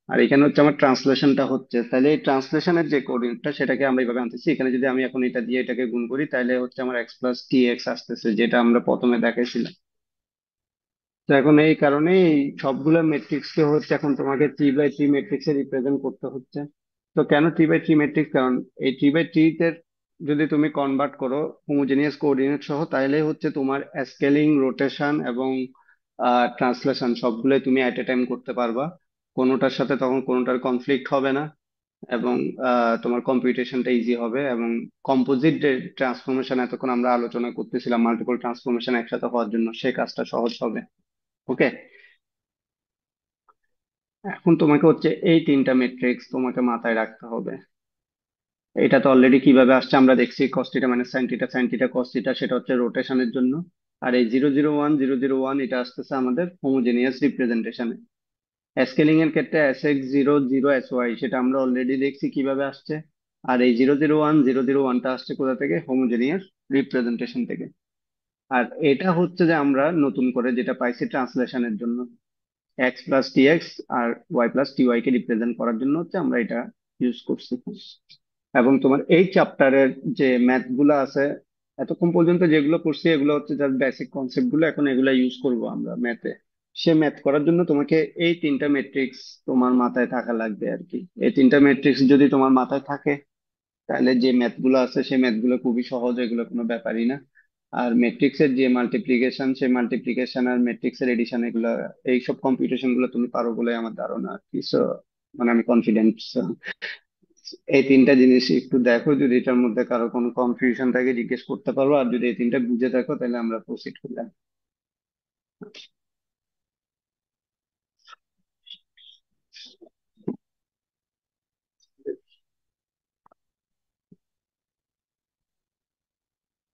আর এখানে হচ্ছে আমার ট্রান্সলেশনটা হচ্ছে। তাহলে এই ট্রান্সলেশনের যে কোঅর্ডিনেটটা সেটাকে আমরা এইভাবে আনতেছি। এখানে যদি আমি এখন এটা দিয়ে এটাকে গুণ করি তাহলে হচ্ছে আমার x+tx আসতেছে, যেটা আমরা প্রথমে দেখাইছিলাম। তো এখন এই কারণে এই সবগুলো মেট্রিক্স কে হচ্ছে এখন তোমাকে 3/3 ম্যাট্রিক্সে রিপ্রেজেন্ট করতে হচ্ছে। তো কেন 3/3 ম্যাট্রিক্স? কারণ এই 3/3 তে যদি তুমি কনভার্ট করো হোমোজেনিয়াস কোঅর্ডিনেট সহ, তাহলে হচ্ছে তোমার স্কেলিং, রোটেশন এবং ট্রান্সলেশন সবগুলোই তুমি এট এ টাইম করতে পারবা। কোনোটার সাথে তখন কোনোটার কনফ্লিক্ট হবে না, এবং তোমার কম্পিউটেশনটা ইজি হবে। এবং কম্পোজিট যে ট্রান্সফরমেশন এতক্ষণ আমরা আলোচনা করতেছিলাম মাল্টিপল ট্রান্সফরমেশন একসাথে হওয়ার জন্য, সেই কাজটা সহজ হবে। ওকে, এখন তোমাকে হচ্ছে এই তিনটা মেট্রিক্স তোমাকে মাথায় রাখতে হবে। এটা তো অলরেডি কিভাবে আসছে আমরা দেখছি, cos θ - sin θ sin θ cos θ, সেটা হচ্ছে রোটেশনের জন্য। আর এই 0, 0, 1, 0, 0, 1 এটা আসতেছে আমাদের হোমোজেনিয়াস রিপ্রেজেন্টেশনে। স্কেলিং এর ক্ষেত্রে Sx 0, 0, Sy সেটা আমরা অলরেডি দেখছি কিভাবে আসছে। আর এই 0, 0, 1, 0, 0, 1টা আসছে কোথা থেকে? হোমোজেনিয়াস রিপ্রেজেন্টেশন থেকে। আর এটা হচ্ছে যে আমরা নতুন করে যেটা পাইছি ট্রান্সলেশনের জন্য, x+tx আর y+ty কে রিপ্রেজেন্ট করার জন্য হচ্ছে আমরা এটা ইউজ করছি। এবং তোমার এই চ্যাপ্টারের যে ম্যাথ গুলো আছে, এতক্ষণ পর্যন্ত যেগুলো করছি এগুলো হচ্ছে যার বেসিক কনসেপ্ট গুলো, এখন এগুলা ইউজ করব আমরা ম্যাথে। সে ম্যাথ করার জন্য তোমাকে এই তিনটা ম্যাট্রিক্স তোমার মাথায় থাকা লাগবে আর কি। এই তিনটা ম্যাট্রিক্স যদি তোমার মাথায় থাকে তাহলে যে ম্যাথ গুলো আছে সেই ম্যাথ গুলো খুবই সহজ, এগুলো কোনো ব্যাপারই না। আর ম্যাট্রিক্সের যে মাল্টিপ্লিকেশন, সেই মাল্টিপ্লিকেশন আর ম্যাট্রিক্সের এডিশন, এগুলো এইসব কম্পিউটেশন গুলো তুমি পারো বলে আমার ধারণা আর কি। So, মানে আমি কনফিডেন্ট। এই তিনটা জিনিস একটু দেখো, যদি এটার মধ্যে কারো কোনো কনফিউশন থাকে জিজ্ঞেস করতে পারো, আর যদি এই তিনটা বুঝে থাকো তাহলে আমরা প্রসিড করলাম।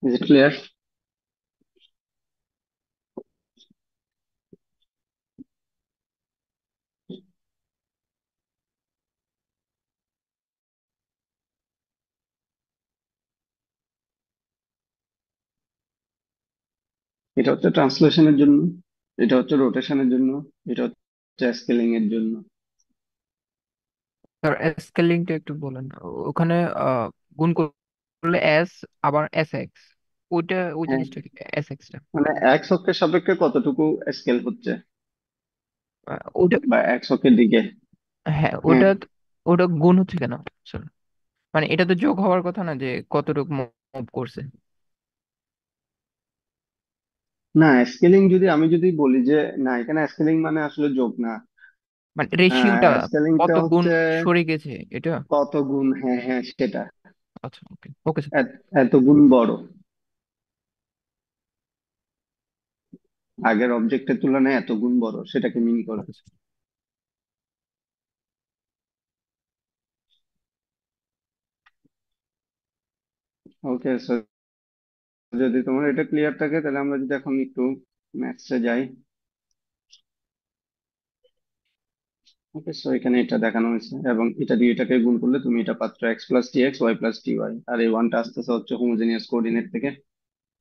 Is it clear? এটা হচ্ছে ট্রান্সলেশনের জন্য, এটা হচ্ছে রোটেশনের জন্য, এটা হচ্ছে স্কেলিং এর জন্য। স্যার স্কেলিংটা একটু বলেন। ওখানে গুণ করলে এস, আবার এস এক্স, ওইটা ওই হ্যাঁ, জিনিসটা কি? এস এক্সটা মানে এক্স অক্ষের সাপেক্ষে কতটুকু স্কেল হচ্ছে, ওইটা বা এক্স অক্ষের দিকে। হ্যাঁ, হ্যাঁ, ওটা গুণ হচ্ছে কেন? Sorry, মানে এটা তো যোগ হওয়ার কথা না, যে কতটুকু মুভ করছে। না স্কেলিং যদি আমি যদি বলি যে না, এখানে স্কেলিং মানে আসলে যোগ না। মানে রেশিওটা কত স্কেলিংটা গুণ হচ্ছে সরে গেছে এটা। কত গুণ, হ্যাঁ হ্যাঁ সেটা, আচ্ছা, ওকে ওকে স্যার। এত গুণ বড়, আগের অবজেক্টের তুলনায় এত গুণ বড়, সেটাকে মিন করে। Okay sir. ওকে স্যার, যদি তোমার এটা ক্লিয়ার থাকে তাহলে আমরা যদি এখন একটু ম্যাথসে যাই। ওকে, সো এখানে এটা দেখানো হয়েছে এবং এটা দিয়ে এটাকে গুণ করলে তুমি এটা পাচ্ছ x plus t x y plus t y, আর এই ওয়ানটা আসতেছে হচ্ছে হোমোজেনিয়াস কোঅর্ডিনেট থেকে।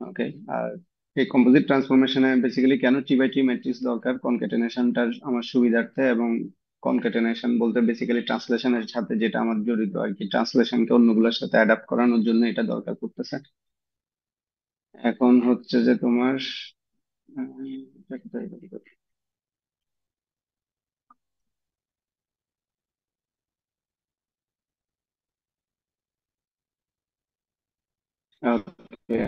ওকে, আর এই কম্পোজিট ট্রান্সফরমেশনে বেসিক্যালি কেন টি বাই টি ম্যাট্রিক্স দরকার, কনকেটেনেশনটার আমার সুবিধার্থে, এবং কনকেটেনেশন বলতে বেসিক্যালি ট্রান্সলেশনের সাথে যেটা আমার জড়িত আর কি, ট্রান্সলেশনকে অন্যগুলোর সাথে অ্যাডাপ্ট করানোর জন্য এটা দরকার পড়তেছে। এখন হচ্ছে যে তোমার এটা কোথায় বলি? ওকে,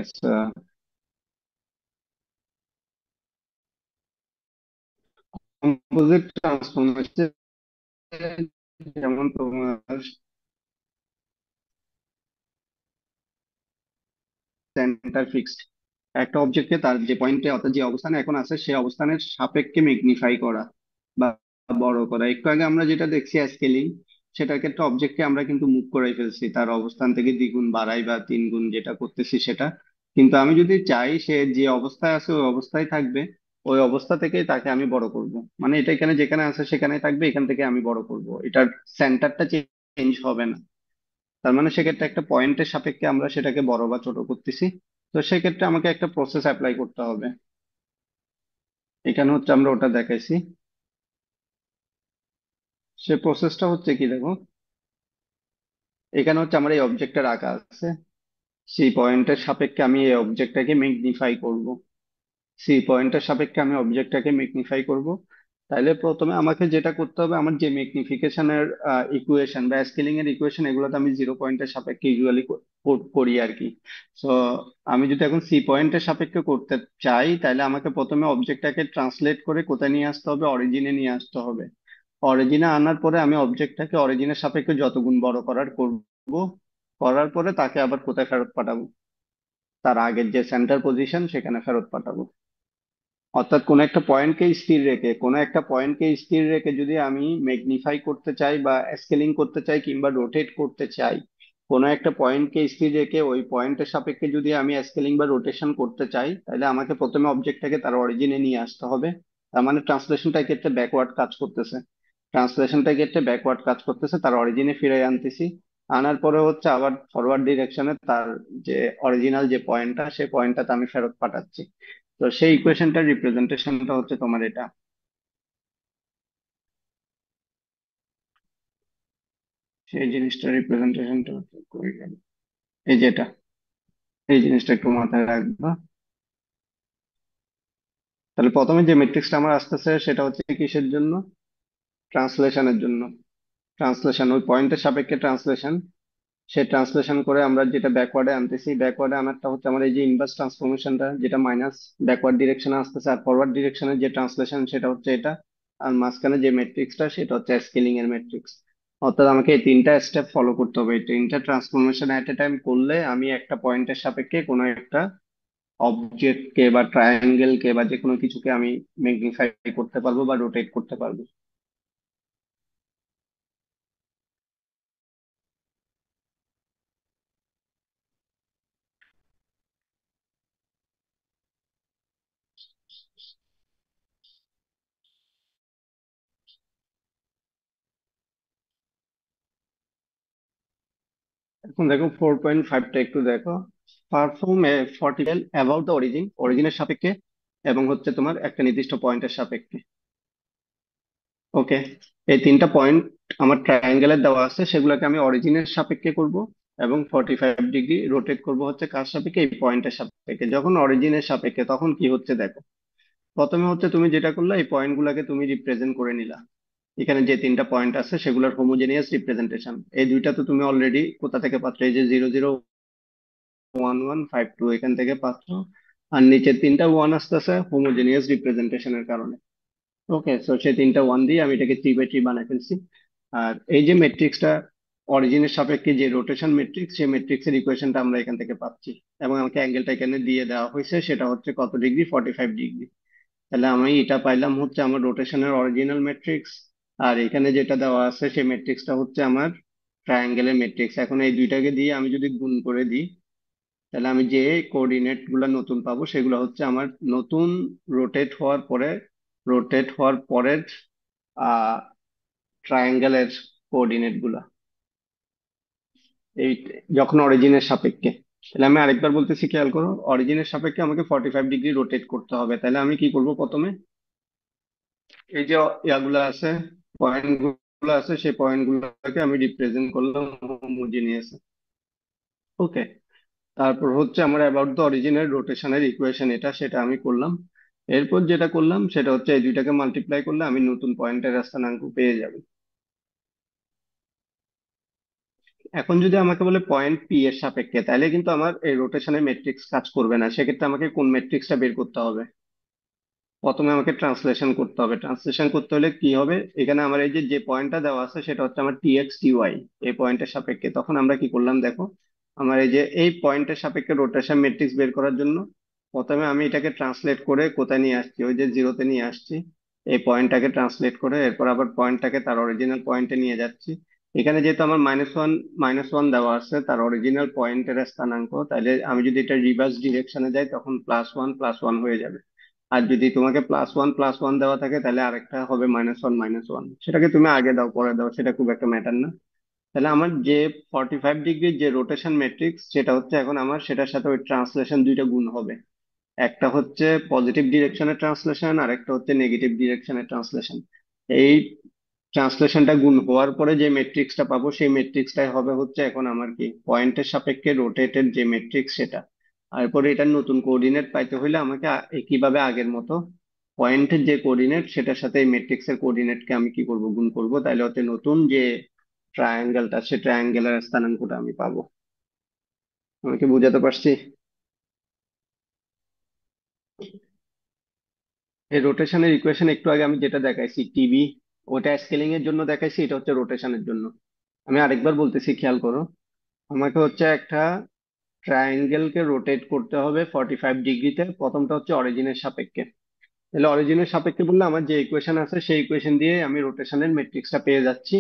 কম্পোজিট ট্রান্সফরমেশন যেমন তোমার সেন্টার ফিক্সড, একটা অবজেক্টকে তার যে পয়েন্টে অর্থাৎ যে অবস্থানে এখন আছে সেই অবস্থানের সাপেক্ষে ম্যাগনিফাই করা বা বড় করা। একটু আগে আমরা যেটা দেখছি স্কেলিং, সেটার ক্ষেত্রে অবজেক্টকে আমরা কিন্তু মুভ করে ফেলছি, তার অবস্থান থেকে দ্বিগুণ বাড়াই বা তিন গুণ যেটা করতেছি সেটা। কিন্তু আমি যদি চাই সে যে অবস্থায় আছে ওই অবস্থায় থাকবে, ওই অবস্থা থেকেই তাকে আমি বড় করব, মানে এটা এখানে যেখানে আছে সেখানেই থাকবে, এখান থেকে আমি বড় করব, এটার সেন্টারটা চেঞ্জ হবে না। তার মানে সেক্ষেত্রে একটা পয়েন্টের সাপেক্ষে আমরা সেটাকে বড় বা ছোট করতেছি। তো সেক্ষেত্রে আমাকে একটা প্রসেস অ্যাপ্লাই করতে হবে, এখানে হচ্ছে আমরা ওটা দেখাইছি। সে প্রসেসটা হচ্ছে কি দেখো, এখানে হচ্ছে আমার এই অবজেক্টের আকার আছে, সেই পয়েন্টের সাপেক্ষে আমি এই অবজেক্টটাকে ম্যাগনিফাই করব, সেই পয়েন্টের সাপেক্ষে আমি অবজেক্টটাকে ম্যাগনিফাই করব। তাইলে প্রথমে আমাকে যেটা করতে হবে, আমার যে ম্যাগনিফিকেশনের ইকুয়েশন বা স্কেলিং এর ইকুয়েশন, এগুলো তো আমি জিরো পয়েন্টের সাপেক্ষে ইউজুয়ালি করি আর কি। সো আমি যদি এখন সি পয়েন্টের সাপেক্ষে করতে চাই, তাহলে আমাকে প্রথমে অবজেক্টটাকে ট্রান্সলেট করে কোথায় নিয়ে আসতে হবে, অরিজিনে নিয়ে আসতে হবে। অরিজিনে আনার পরে আমি অবজেক্টটাকে অরিজিনের সাপেক্ষে যত গুণ বড় করার করব, করার পরে তাকে আবার কোথায় ফেরত পাঠাবো, তার আগের যে সেন্টার পজিশন সেখানে ফেরত পাঠাবো। অর্থাৎ কোনো একটা পয়েন্টকে স্থির রেখে যদি আমি ম্যাগনিফাই করতে চাই বা স্কেলিং করতে চাই কিংবা রোটেট করতে চাই, কোনো একটা পয়েন্টকে স্থির রেখে ওই পয়েন্টের সাপেক্ষে যদি আমি স্কেলিং বা রোটেশন করতে চাই, তাহলে আমাকে প্রথমে অবজেক্টটাকে তার অরিজিনে নিয়ে আসতে হবে। তার মানে ট্রান্সলেশনটা ক্ষেত্রে ব্যাকওয়ার্ড কাজ করতেছে, তার অরিজিনে ফিরে আনতেছি। আনার পরে হচ্ছে আবার ফরওয়ার্ড ডিরেকশনে তার যে অরিজিনাল যে পয়েন্টটা, সেই পয়েন্টটাতে আমি ফেরত পাঠাচ্ছি। তো সেই ইকুয়েশনটার রিপ্রেজেন্টেশনটা হচ্ছে তোমার এটা, সেই জিনিসটার রিপ্রেজেন্টেশনটা হচ্ছে কই গেল? এই যেটা, এই জিনিসটা একটু মাথায় রাখবা। তাহলে প্রথমে যে ম্যাট্রিক্সটা আমার আসতেছে সেটা হচ্ছে কিসের জন্য, ট্রান্সলেশনের জন্য। ট্রান্সলেশন ওই পয়েন্টের সাপেক্ষে ট্রান্সলেশন, সে ট্রান্সলেশন করে আমরা যেটা ব্যাকওয়ার্ডে আনতেছি, ব্যাকওয়ার্ডে আনারটা হচ্ছে আমার এই যে ইনভার্স ট্রান্সফরমেশনটা, যেটা মাইনাস ব্যাকওয়ার্ড ডিরেকশনে আসতেছে, আর ফরওয়ার্ড ডিরেকশনের যে ট্রান্সলেশন সেটা হচ্ছে এটা। আর মাঝখানে যে ম্যাট্রিক্সটা সেটা হচ্ছে স্কেলিং এর ম্যাট্রিক্স। অর্থাৎ আমাকে এই তিনটা স্টেপ ফলো করতে হবে, এই তিনটা ট্রান্সফরমেশন এট এ টাইম করলে আমি একটা পয়েন্টের সাপেক্ষে কোনো একটা অবজেক্টকে বা ট্রায়াঙ্গেলকে বা যে কোনো কিছুকে আমি ম্যাগনিফাই করতে পারবো বা রোটেট করতে পারবো। এখন দেখো 4.5টা একটু দেখো, perform a vertical about the origin, অরিজিনের সাপেক্ষে এবং হচ্ছে তোমার একটা নির্দিষ্ট পয়েন্টের সাপেক্ষে। ওকে, এই তিনটা পয়েন্ট আমার ট্রায়াঙ্গেলের দেওয়া আছে, সেগুলোকে আমি অরিজিনের সাপেক্ষে করব এবং 45 ডিগ্রি রোটেট করব হচ্ছে কার সাপেক্ষে, এই পয়েন্টের সাপেক্ষে। যখন অরিজিনের সাপেক্ষে তখন কি হচ্ছে দেখো, প্রথমে হচ্ছে তুমি যেটা করলে এই পয়েন্ট গুলাকে তুমি রিপ্রেজেন্ট করে নিলা, এখানে যে তিনটা পয়েন্ট আছে সেগুলোর হোমোজেনিয়াস রিপ্রেজেন্টেশন। এই দুইটা তো তুমি অলরেডি কোথা থেকে পাচ্ছ, এই যে 001152 এখান থেকে পাচ্ছ। আর নিচে তিনটা ওয়ান আসতেছে হোমোজেনিয়াস রিপ্রেজেন্টেশনের কারণে। ওকে, সো সেই তিনটা ওয়ান দিয়ে আমি এটাকে 3/3 বানাই ফেলছি। আর এই যে ম্যাট্রিক্সটা অরিজিনের সাপেক্ষে যে রোটেশন ম্যাট্রিক্স, সেই ম্যাট্রিক্সের ইকুয়েশনটা আমরা এখান থেকে পাচ্ছি। এবং আমাকে অ্যাঙ্গেলটা এখানে দিয়ে দেওয়া হয়েছে, সেটা হচ্ছে কত ডিগ্রি, 45 ডিগ্রি। তাহলে আমি এটা পাইলাম হচ্ছে আমার রোটেশনের অরিজিনাল ম্যাট্রিক্স। আর এখানে যেটা দেওয়া আছে সেই ম্যাট্রিক্সটা হচ্ছে আমার ট্রায়াঙ্গেলের ম্যাট্রিক্স। এখন এই দুইটাকে দিয়ে আমি যদি গুণ করে দিই, তাহলে আমি যে কোঅর্ডিনেট গুলা নতুন পাবো সেগুলো হচ্ছে আমার নতুন রোটেট হওয়ার পরে, রোটেট হওয়ার পরের আহ ট্রায়াঙ্গেলের কোঅর্ডিনেট গুলা, এই যখন অরিজিনের সাপেক্ষে। তাহলে আমি আরেকবার বলতেছি, খেয়াল করো, অরিজিনের সাপেক্ষে আমাকে 45 ডিগ্রি রোটেট করতে হবে। তাহলে আমি কি করব প্রথমে, এই যে ইয়াগুলো আছে, পয়েন্ট গুলো আছে, সেই পয়েন্ট গুলোকে আমি রিপ্রেজেন্ট করলাম হোমোজিনিয়াস। ওকে, তারপর হচ্ছে আমার অ্যাবাউট দ্য অরিজিনের রোটেশনের ইকুয়েশন, এটা সেটা আমি করলাম। এরপর যেটা করলাম সেটা হচ্ছে এই দুইটাকে মাল্টিপ্লাই করলে আমি নতুন পয়েন্টের স্থানাঙ্ক পেয়ে যাব। এখন যদি আমাকে বলে পয়েন্ট পি এর সাপেক্ষে, তাহলে কিন্তু আমার এই রোটেশনের ম্যাট্রিক্স কাজ করবে না। সেক্ষেত্রে আমাকে কোন ম্যাট্রিক্সটা বের করতে হবে, প্রথমে আমাকে ট্রান্সলেশন করতে হবে। ট্রান্সলেশন করতে হলে কি হবে, এখানে আমার এই যে যে পয়েন্টটা দেওয়া আছে সেটা হচ্ছে আমার টি এক্স টি ওয়াই, এই পয়েন্টের সাপেক্ষে। তখন আমরা কি করলাম দেখো, আমার এই যে এই পয়েন্টের সাপেক্ষে রোটেশন ম্যাট্রিক্স বের করার জন্য প্রথমে আমি এটাকে ট্রান্সলেট করে কোথায় নিয়ে আসছি, ওই যে জিরোতে নিয়ে আসছি। এই পয়েন্টটাকে ট্রান্সলেট করে এরপর আবার পয়েন্টটাকে তার অরিজিনাল পয়েন্টে নিয়ে যাচ্ছি। এখানে যেহেতু আমার মাইনাস ওয়ান দেওয়া আছে তার অরিজিনাল পয়েন্টের স্থানাঙ্ক, তাহলে আমি যদি এটা রিভার্স ডিরেকশনে যাই তখন +1+1 হয়ে যাবে। আর যদি তোমাকে +1+1 দেওয়া থাকে তাহলে আরেকটা হবে -1-1, সেটাকে তুমি আগে দাও পরে দাও সেটা খুব একটা ম্যাটার না। তাহলে আমার যে 45 ডিগ্রির যে রোটেশন ম্যাট্রিক্স, সেটা হচ্ছে এখন আমার সেটার সাথে ওই ট্রান্সলেশন দুইটা গুণ হবে। একটা হচ্ছে পজিটিভ ডিরেকশনের ট্রান্সলেশন আর একটা হচ্ছে নেগেটিভ ডিরেকশনের ট্রান্সলেশন। এই ট্রান্সলেশনটা গুণ হওয়ার পরে যে ম্যাট্রিক্সটা পাবো সেই ম্যাট্রিক্সটাই হবে হচ্ছে এখন আমার কি পয়েন্টের সাপেক্ষে রোটেটেড যে ম্যাট্রিক্স সেটা। আর পরে এটার নতুন কোঅর্ডিনেট পাইতে হলে আমাকে কিভাবে আগের মতো পয়েন্টের যে কোঅর্ডিনেট সেটার সাথে এই ম্যাট্রিক্সের কোঅর্ডিনেটকে আমি কি করব, গুণ করব। তাহলে হচ্ছে নতুন যে ট্রায়াঙ্গেলটা, সে ট্রায়াঙ্গেলের স্থানাঙ্কটা আমি পাবো। আমি কি বুঝাতে পারছি? এই রোটেশনের ইকুয়েশন একটু আগে আমি যেটা দেখাইছি টিভি, ওটা স্কেলিং এর জন্য দেখাইছি, এটা হচ্ছে রোটেশনের জন্য। আমি আরেকবার বলতেছি, খেয়াল করো। আমাকে হচ্ছে একটা ট্রায়াঙ্গেলকে রোটেট করতে হবে 45 ডিগ্রিতে, প্রথমটা হচ্ছে অরিজিনের সাপেক্ষে। তাহলে অরিজিনের সাপেক্ষে বললে আমার যে ইকুয়েশন আছে সেই ইকুয়েশন দিয়ে আমি রোটেশনের ম্যাট্রিক্সটা পেয়ে যাচ্ছি।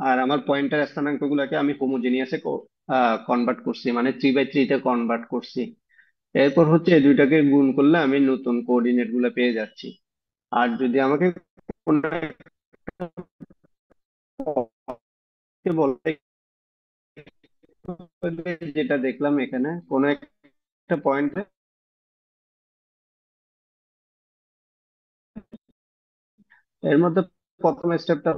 আর আমার পয়েন্টার স্থানাঙ্ক গুলাকে আমি হোমোজেনিয়াসে কনভার্ট করছি, মানে 3/3 তে কনভার্ট করছি। এরপর হচ্ছে এই দুইটাকে গুণ করলে আমি নতুন কোঅর্ডিনেট গুলো পেয়ে যাচ্ছি। আর যদি আমাকে কোনো একটা পথকে বলে, যেটা দেখলাম এখানে কোন একটা পয়েন্টে এর মধ্যে প্রথম স্টেপটা,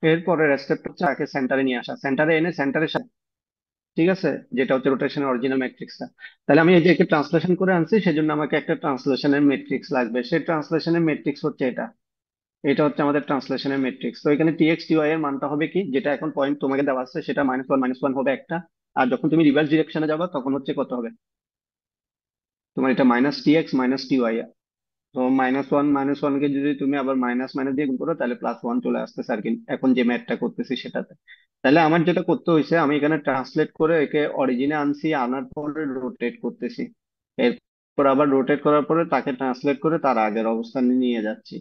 এর পরের স্টেপটা হচ্ছে আগে সেন্টারে নিয়ে আসা, সেন্টারে এনে সেন্টারের সাথে, ঠিক আছে, যেটা হচ্ছে রোটেশনের অরিজিনাল ম্যাট্রিক্সটা। তাহলে আমি এই যে একে ট্রান্সলেশন করে আনছি, সেজন্য আমাকে একটা ট্রান্সলেশনের ম্যাট্রিক্স লাগবে। সেই ট্রান্সলেশনের ম্যাট্রিক্স হচ্ছে এটা, এটা হচ্ছে আমাদের ট্রান্সলেশনের ম্যাট্রিক্স। তো এখানে টি এক্স টি ওয়াই এর মানটা হবে কি, যেটা এখন পয়েন্ট তোমাকে দেওয়া আছে সেটা -1-1 হবে একটা। আর যখন তুমি রিভার্স ডিরেকশনে যাবা তখন হচ্ছে কত হবে, তোমার এটা -Tx-Ty। তো -1-1 কে যদি তুমি আবার মাইনাস মাইনাস দিয়ে গুণ করো তাহলে +1 চলে আসতেছে আর কি, এখন যে ম্যাথটা করতেছি সেটাতে। তাহলে আমার যেটা করতে হয়েছে, আমি এখানে ট্রান্সলেট করে একে অরিজিনে আনছি, আনার পরে রোটেট করতেছি। এরপর আবার রোটেট করার পরে তাকে ট্রান্সলেট করে তার আগের অবস্থানে নিয়ে যাচ্ছি।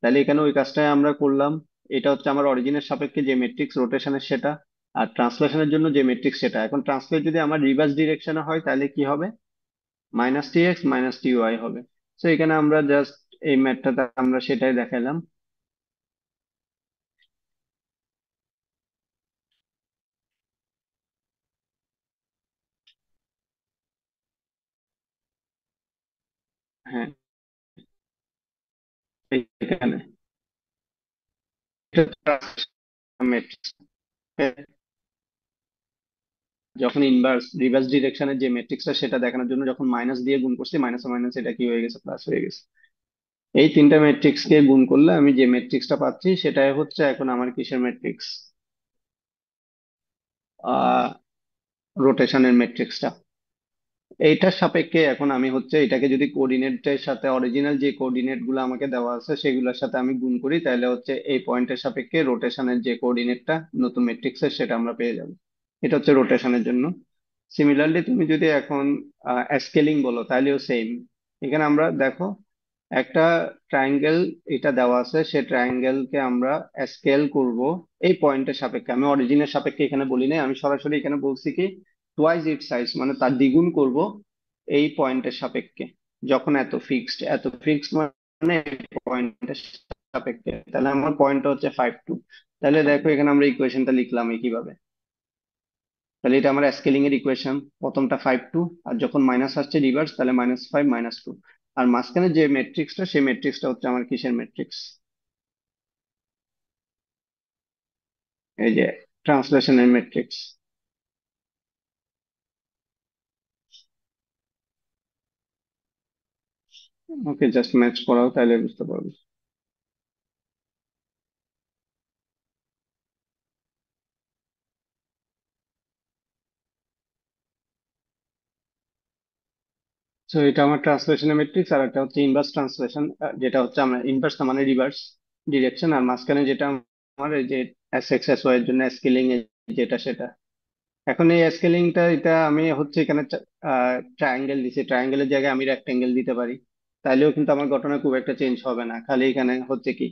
তাহলে এখানে ওই কাজটাই আমরা করলাম। এটা হচ্ছে আমার অরিজিনের সাপেক্ষে যে ম্যাট্রিক্স রোটেশনের সেটা, আর ট্রান্সলেশনের জন্য যে ম্যাট্রিক্স সেটা। এখন ট্রান্সলেট যদি আমার রিভার্স ডিরেকশনে হয় তাহলে কি হবে, -Tx-Ty হবে। তো এখানে আমরা জাস্ট এই ম্যাথটাতে আমরা সেটাই দেখালাম। হ্যাঁ, এখানে ম্যাট্রিক্স। যখন রিভার্স ডিরেকশনের যে ম্যাট্রিক্সটা সেটা দেখানোর জন্য যখন মাইনাস দিয়ে গুণ করছি, মাইনাস মাইনাস এটা কি হয়ে গেছে, প্লাস হয়ে গেছে। এই তিনটা ম্যাট্রিক্স কে গুণ করলে আমি যে ম্যাট্রিক্সটা পাচ্ছি সেটাই হচ্ছে এখন আমার কিসের ম্যাট্রিক্স, আহ রোটেশনের ম্যাট্রিক্সটা। এইটার সাপেক্ষে এখন আমি হচ্ছে এটাকে যদি কোঅর্ডিনেটের সাথে অরিজিনাল যে কোঅর্ডিনেট গুলো আমাকে দেওয়া আছে সেগুলোর সাথে আমি গুণ করি, তাহলে হচ্ছে এই পয়েন্টের সাপেক্ষে রোটেশনের যে কোঅর্ডিনেটটা নতুন ম্যাট্রিক্সের সেটা আমরা পেয়ে যাব। এটা হচ্ছে রোটেশনের জন্য। সিমিলারলি তুমি যদি এখন স্কেলিং বলো তাহলেও সেম। এখানে আমরা দেখো একটা ট্রায়াঙ্গেল এটা দেওয়া আছে, সে ট্রায়াঙ্গেলকে আমরা স্কেল করব এই পয়েন্টের সাপেক্ষে। আমি অরিজিনের সাপেক্ষে এখানে বলি নাই, আমি সরাসরি এখানে বলছি কি টুয়াইস ইট সাইজ, মানে তার দ্বিগুণ করব এই পয়েন্টের সাপেক্ষে। যখন এত ফিক্সড মানে পয়েন্টের সাপেক্ষে, তাহলে আমার পয়েন্ট হচ্ছে 5 2। তাহলে দেখো এখানে আমরা ইকুয়েশনটা লিখলাম কিভাবে। তাহলে এটা আমার স্কেলিং এর ইকুয়েশন, প্রথমটা 5 2, আর যখন মাইনাস আসছে রিভার্স তাহলে -5 - 2। আর মাঝখানে যে ম্যাট্রিক্সটা সেই ম্যাট্রিক্সটা হচ্ছে আমার কিসের ম্যাট্রিক্স, এই যে ট্রান্সলেশনের ম্যাট্রিক্স। ওকে, জাস্ট ম্যাচ করাও তাহলে বুঝতে পারবে। তো এটা আমার ট্রান্সলেশনের ম্যাট্রিক্স, আর একটা হচ্ছে ইনভার্স ট্রান্সলেশন, যেটা হচ্ছে আমরা ইনভার্স মানে রিভার্স ডিরেকশন। আর মাঝখানে যেটা আমার এই যে SX SY এর জন্য স্কেলিং যেটা সেটা। এখন এই স্কেলিংটা এটা আমি হচ্ছে এখানে ট্রায়াঙ্গেল দিছি, ট্রায়াঙ্গেলের জায়গায় আমি রেক্টেঙ্গেল দিতে পারি, তাইলেও কিন্তু আমার ঘটনা খুব একটা চেঞ্জ হবে না। খালি এখানে হচ্ছে কি,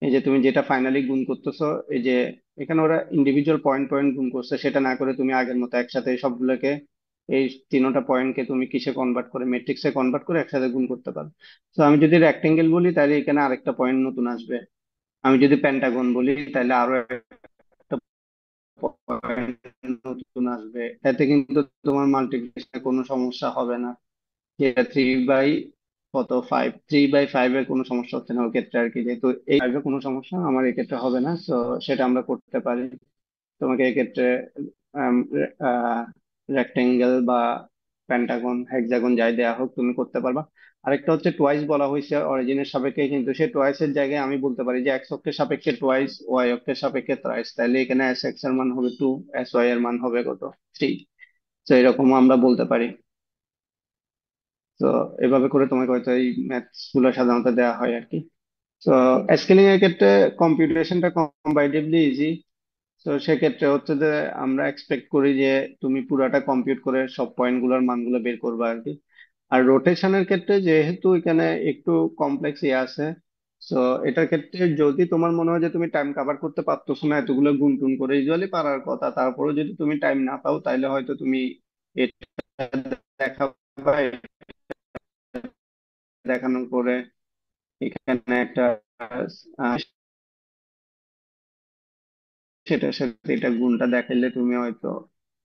এই যে তুমি যেটা ফাইনালি গুণ করতেছো, এই যে এখানে ওরা ইন্ডিভিজুয়াল পয়েন্ট পয়েন্ট গুণ করছে, সেটা না করে তুমি আগের মতো একসাথে সবগুলোকে, এই তিনটা পয়েন্টকে তুমি কিসে কনভার্ট করে, ম্যাট্রিক্সে কনভার্ট করে একসাথে গুণ করতে পারো। তো আমি যদি রেক্টেঙ্গেল বলি তাহলে এখানে আরেকটা পয়েন্ট নতুন আসবে। আমি যদি পেন্টাগন বলি তাহলে আরো একটা পয়েন্ট নতুন আসবে। এতে কিন্তু তোমার মাল্টিপ্লিকেশনে কোনো সমস্যা হবে না। যেটা 3 বাই কত 5, 3/5 এর কোনো সমস্যা হচ্ছে না ওই ক্ষেত্রে আর কি। যেহেতু এই 5 এর কোনো সমস্যা আমার এই ক্ষেত্রে হবে না, তো সেটা আমরা করতে পারি। তোমাকে এক্ষেত্রে রেক্টেঙ্গেল বা পেন্টাগন হেক্সাগন যাই দেয়া হোক তুমি করতে পারবা। আরেকটা হচ্ছে টোয়াইস বলা হয়েছে অরিজিনের সাপেক্ষে, কিন্তু সেই টোয়াইস এর জায়গায় আমি বলতে পারি যে এক্স অক্ষের সাপেক্ষে টোয়াইস, ওয়াই অক্ষের সাপেক্ষে থ্রাইস। তাহলে এখানে SX এর মান হবে 2, SY এর মান হবে কত, 3। তো এরকম আমরা বলতে পারি। তো এভাবে করে তোমাকে হয়তো এই ম্যাথস গুলো সাধারণত দেওয়া হয় আর কি। তো স্কেলিং এর ক্ষেত্রে কম্পিউটেশনটা কম্পারেটিভলি ইজি। তো সেক্ষেত্রে হচ্ছে যে আমরা এক্সপেক্ট করি যে তুমি পুরাটা কম্পিউট করে সব পয়েন্ট গুলোর মানগুলো বের করবে আর কি। আর রোটেশনের ক্ষেত্রে যেহেতু এখানে একটু কমপ্লেক্স ইয়ে আছে, তো এটার ক্ষেত্রে যদি তোমার মনে হয় যে তুমি টাইম কাভার করতে পারতেছো না এতগুলো গুণ টুন করে, ইউজুয়ালি পারার কথা, তারপরে যদি তুমি টাইম না পাও তাহলে হয়তো তুমি এটা দেখাবা, দেখানোর পরে এখানে একটা আহ, সেটার সাথে এটা গুণটা দেখাইলে তুমি হয়তো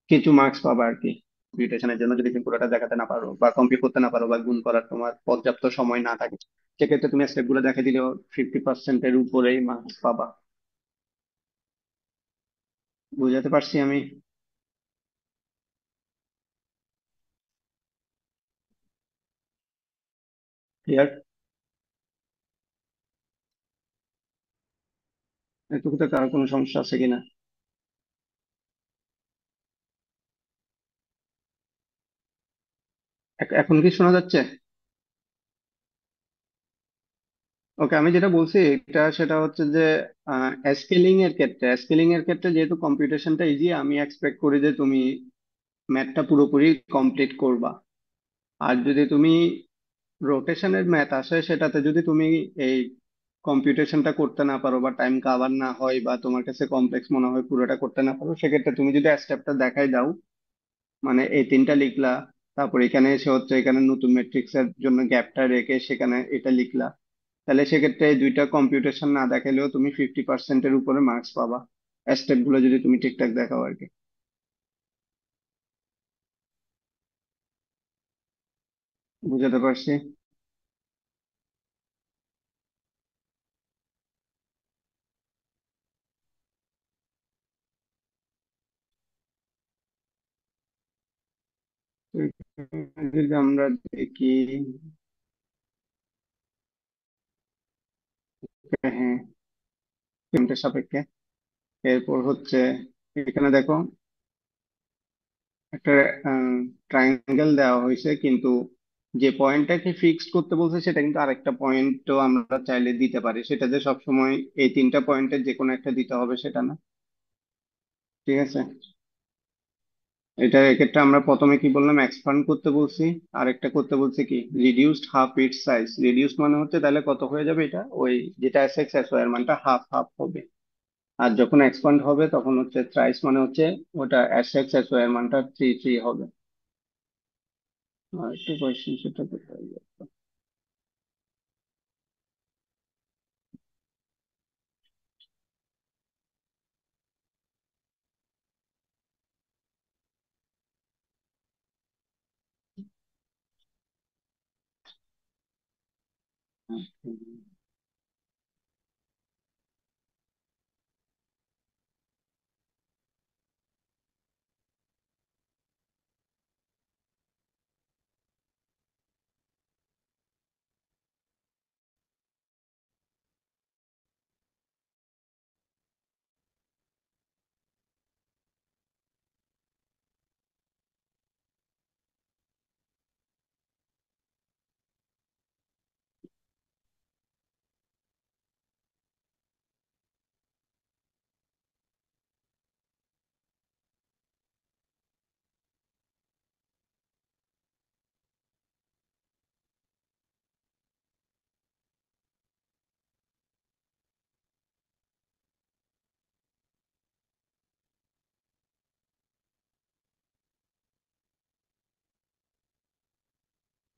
কিছু মার্কস পাবা আর কি। কম্পিউটেশনের জন্য যদি তুমি পুরোটা দেখাতে না পারো বা কম্পিউট করতে না পারো বা গুণ করার তোমার পর্যাপ্ত সময় না থাকে, সেক্ষেত্রে তুমি স্টেপ গুলো দেখে দিলেও 50%-এর উপরেই মার্কস পাবা। বুঝাতে পারছি আমি? ক্লিয়ার? এটুকুতে কারো কোনো সমস্যা আছে কিনা? এখন কি শোনা যাচ্ছে? ওকে, আমি যেটা বলছি এটা সেটা হচ্ছে যে স্কেলিং এর ক্ষেত্রে যেহেতু কম্পিউটেশনটা ইজি, আমি এক্সপেক্ট করি যে তুমি ম্যাথটা পুরোপুরি কমপ্লিট করবা। আর যদি তুমি রোটেশনের ম্যাথ আসে সেটাতে যদি তুমি এই কম্পিউটেশনটা করতে না পারো বা টাইম কাভার না হয় বা তোমার কাছে কমপ্লেক্স মনে হয় পুরোটা করতে না পারো, সেক্ষেত্রে তুমি যদি স্টেপটা দেখাই দাও, মানে এই তিনটা লিখলা, তারপর এখানে এসে হচ্ছে এখানে নতুন ম্যাট্রিক্স এর জন্য গ্যাপটা রেখে সেখানে এটা লিখলা, তাহলে সেক্ষেত্রে এই দুইটা কম্পিউটেশন না দেখালেও তুমি 50%-এর উপরে মার্কস পাবা, স্টেপ গুলো যদি তুমি ঠিকঠাক দেখাও আর কি। বুঝাতে পারছি? তো এখানে যদি আমরা দেখি, হ্যাঁ, তিনটে সাপেক্ষে। এরপর হচ্ছে এখানে দেখো একটা ট্রায়াঙ্গেল দেওয়া হয়েছে, কিন্তু যে পয়েন্টটাকে ফিক্সড করতে বলছে সেটা কিন্তু আরেকটা পয়েন্টও আমরা চাইলে দিতে পারি। সেটা যে সবসময় এই তিনটা পয়েন্টের যে কোনো একটা দিতে হবে সেটা না। ঠিক আছে, এটা এক্ষেত্রে আমরা প্রথমে কি বললাম, এক্সপান্ড করতে বলছি। আরেকটা করতে বলছি কি, রিডিউসড হাফ ইট সাইজ। রিডিউস মানে হচ্ছে তাহলে কত হয়ে যাবে, এটা ওই যেটা এস এক্স এস ওয়াই এর মানটা হাফ হাফ হবে। আর যখন এক্সপান্ড হবে তখন হচ্ছে থ্রাইস মানে হচ্ছে ওটা এস এক্স এস ওয়াই এর মানটা থ্রি থ্রি হবে। আর একটু কোয়েশ্চেন সেটা করতে হবে।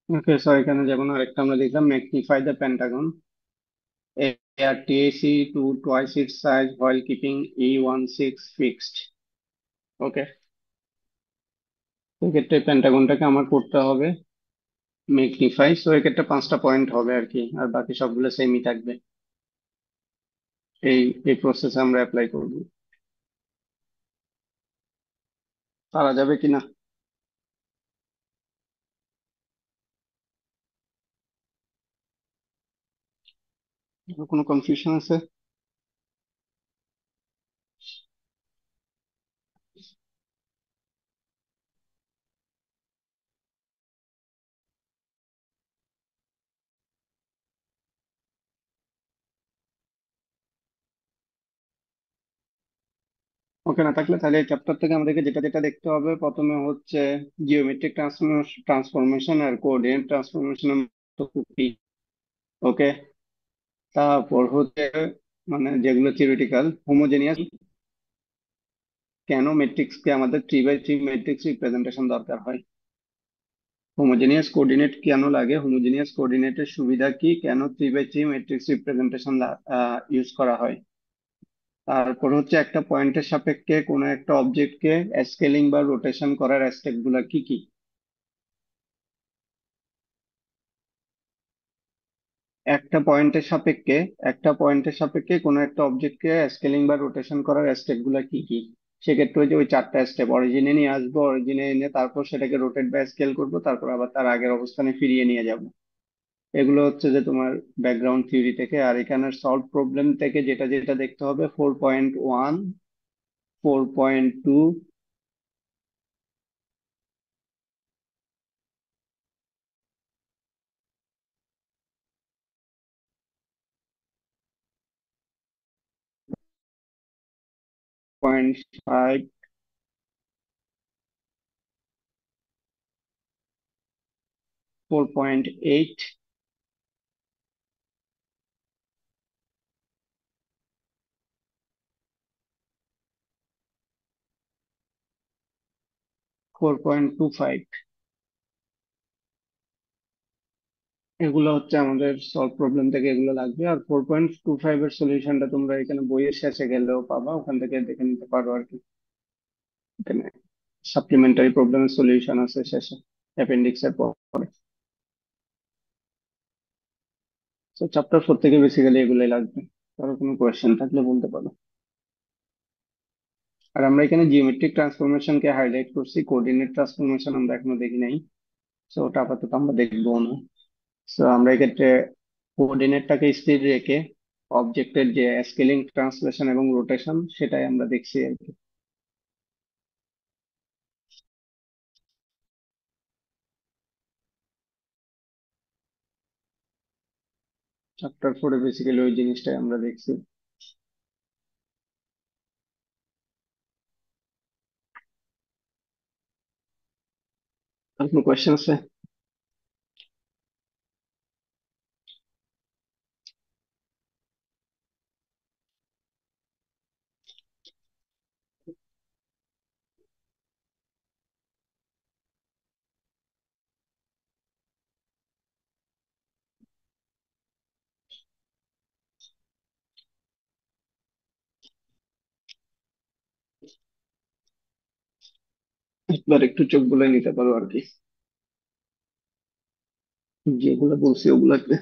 ওকে, সো এখানে যেমন আরেকটা আমরা দেখলাম, magnify the Pentagon at TAC to twice its size while keeping E16 fixed. ওকে, এক্ষেত্রে পেন্টাগনটাকে আমার করতে হবে ম্যাগনিফাই। সো এক্ষেত্রে পাঁচটা পয়েন্ট হবে আর কি, আর বাকি সবগুলো সেমই থাকবে। এই এই প্রসেস আমরা অ্যাপ্লাই করব। পারা যাবে কিনা, কোনো কনফিউশন আছে? ওকে, না থাকলে তাহলে এই চ্যাপ্টার থেকে আমাদেরকে যেটা যেটা দেখতে হবে, প্রথমে হচ্ছে জিওমেট্রিক ট্রান্সফরমেশন আর কোঅর্ডিনেট ট্রান্সফরমেশনের মতো কি। ওকে, তারপর হচ্ছে মানে যেগুলো থিওরিটিক্যাল, হোমোজেনিয়াস, কেন ম্যাট্রিক্সকে আমাদের three by three matrix representation দরকার হয়, হোমোজেনিয়াস কোঅর্ডিনেট কেন লাগে, হোমোজেনিয়াস কোঅর্ডিনেটের সুবিধা কি, কেন three by three matrix representation use করা হয়। তারপর হচ্ছে একটা পয়েন্টের সাপেক্ষে কোনো একটা অবজেক্টকে স্কেলিং বা রোটেশন করার স্টেপ গুলা কি কি। একটা পয়েন্টের সাপেক্ষে একটা পয়েন্টের সাপেক্ষে কোনো একটা অবজেক্টকে স্কেলিং বা রোটেশন করার স্টেপ গুলা কি কি। সেক্ষেত্রে ওই যে ওই চারটা স্টেপ, অরিজিনে নিয়ে আসবো, অরিজিনে এনে তারপর সেটাকে রোটেট বা স্কেল করবো, তারপর আবার তার আগের অবস্থানে ফিরিয়ে নিয়ে যাব। এগুলো হচ্ছে যে তোমার ব্যাকগ্রাউন্ড থিওরি থেকে। আর এখানে সলভ প্রবলেম থেকে যেটা যেটা দেখতে হবে, 4.1, 4.2, 4.5, 4.8, 4.25, এগুলো হচ্ছে আমাদের সলভ প্রবলেম থেকে এগুলো লাগবে। আর 4.25 এর সলিউশনটা তোমরা এখানে বইয়ের শেষে গেলেও পাবা, ওখান থেকে দেখে নিতে পারো আর কি। এখানে সাপ্লিমেন্টারি প্রবলেমের সলিউশন আছে শেষে, অ্যাপেন্ডিক্স এর পরে। তো চ্যাপ্টার 4 থেকে বেসিক্যালি এগুলোই লাগবে। কারো কোনো কোয়েশ্চেন থাকলে বলতে পারো। আর আমরা এখানে জিওমেট্রিক ট্রান্সফরমেশন কে হাইলাইট করছি, কোঅর্ডিনেট ট্রান্সফরমেশন আমরা এখনো দেখি নাই। সো ওটা আপাতত আমরা দেখবো না। সো আমরা এক্ষেত্রে কোঅর্ডিনেটটাকে স্থির রেখে অবজেক্টের যে স্কেলিং, ট্রান্সলেশন এবং রোটেশন সেটাই আমরা দেখছি আর কি। চ্যাপ্টার 4-এ বেসিক্যালি ওই জিনিসটাই আমরা দেখছি। আর কোনো কোয়েশ্চেন আছে? একবার একটু চোখ বুলাই নিতে পারো আর কি, যেগুলো বলছি ওগুলাতে।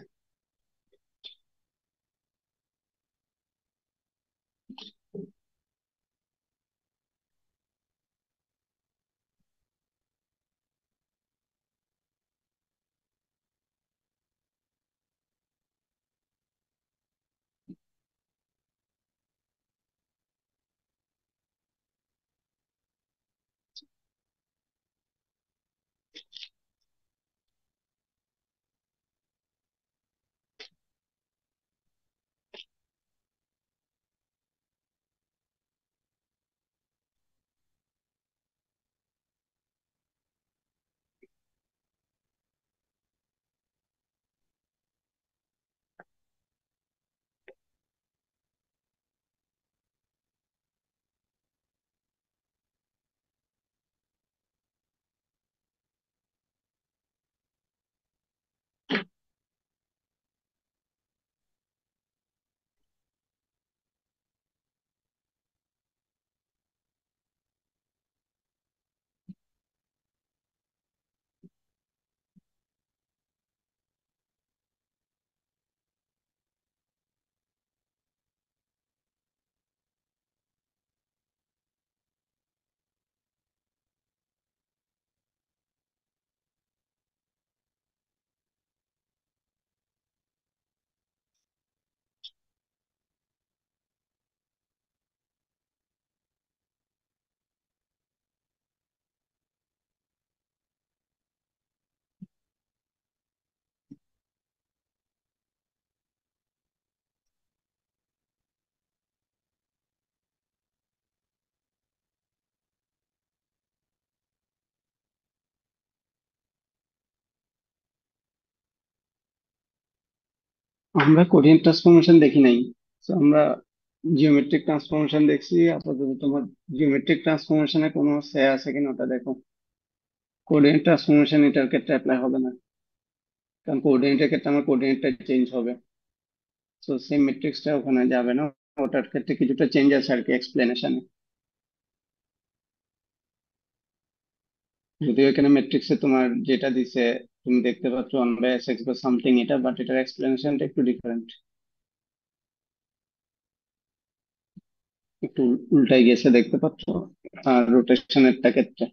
আমরা কোঅর্ডিনেট ট্রান্সফরমেশন দেখি নাই। তো আমরা জিওমেট্রিক ট্রান্সফরমেশন দেখছি আপাতত। তোমার জিওমেট্রিক ট্রান্সফরমেশনে কোনো সে আছে কিনা ওটা দেখো। কোঅর্ডিনেট ট্রান্সফরমেশন এটার ক্ষেত্রে অ্যাপ্লাই হবে না, কারণ কোঅর্ডিনেটের ক্ষেত্রে আমার কোঅর্ডিনেটটা চেঞ্জ হবে। তো সেম ম্যাট্রিক্সটা ওখানে যাবে না, ওটার ক্ষেত্রে কিছুটা চেঞ্জ আছে আর কি এক্সপ্লেনেশনে। যদিও এখানে ম্যাট্রিক্সে তোমার যেটা দিছে তুমি দেখতে পাচ্ছ 1/sx বা সামথিং এটা, বাট এটার এক্সপ্লেনেশনটা একটু ডিফারেন্ট, একটু উল্টাই গেছে দেখতে পাচ্ছ। আর রোটেশনেরটা ক্ষেত্রে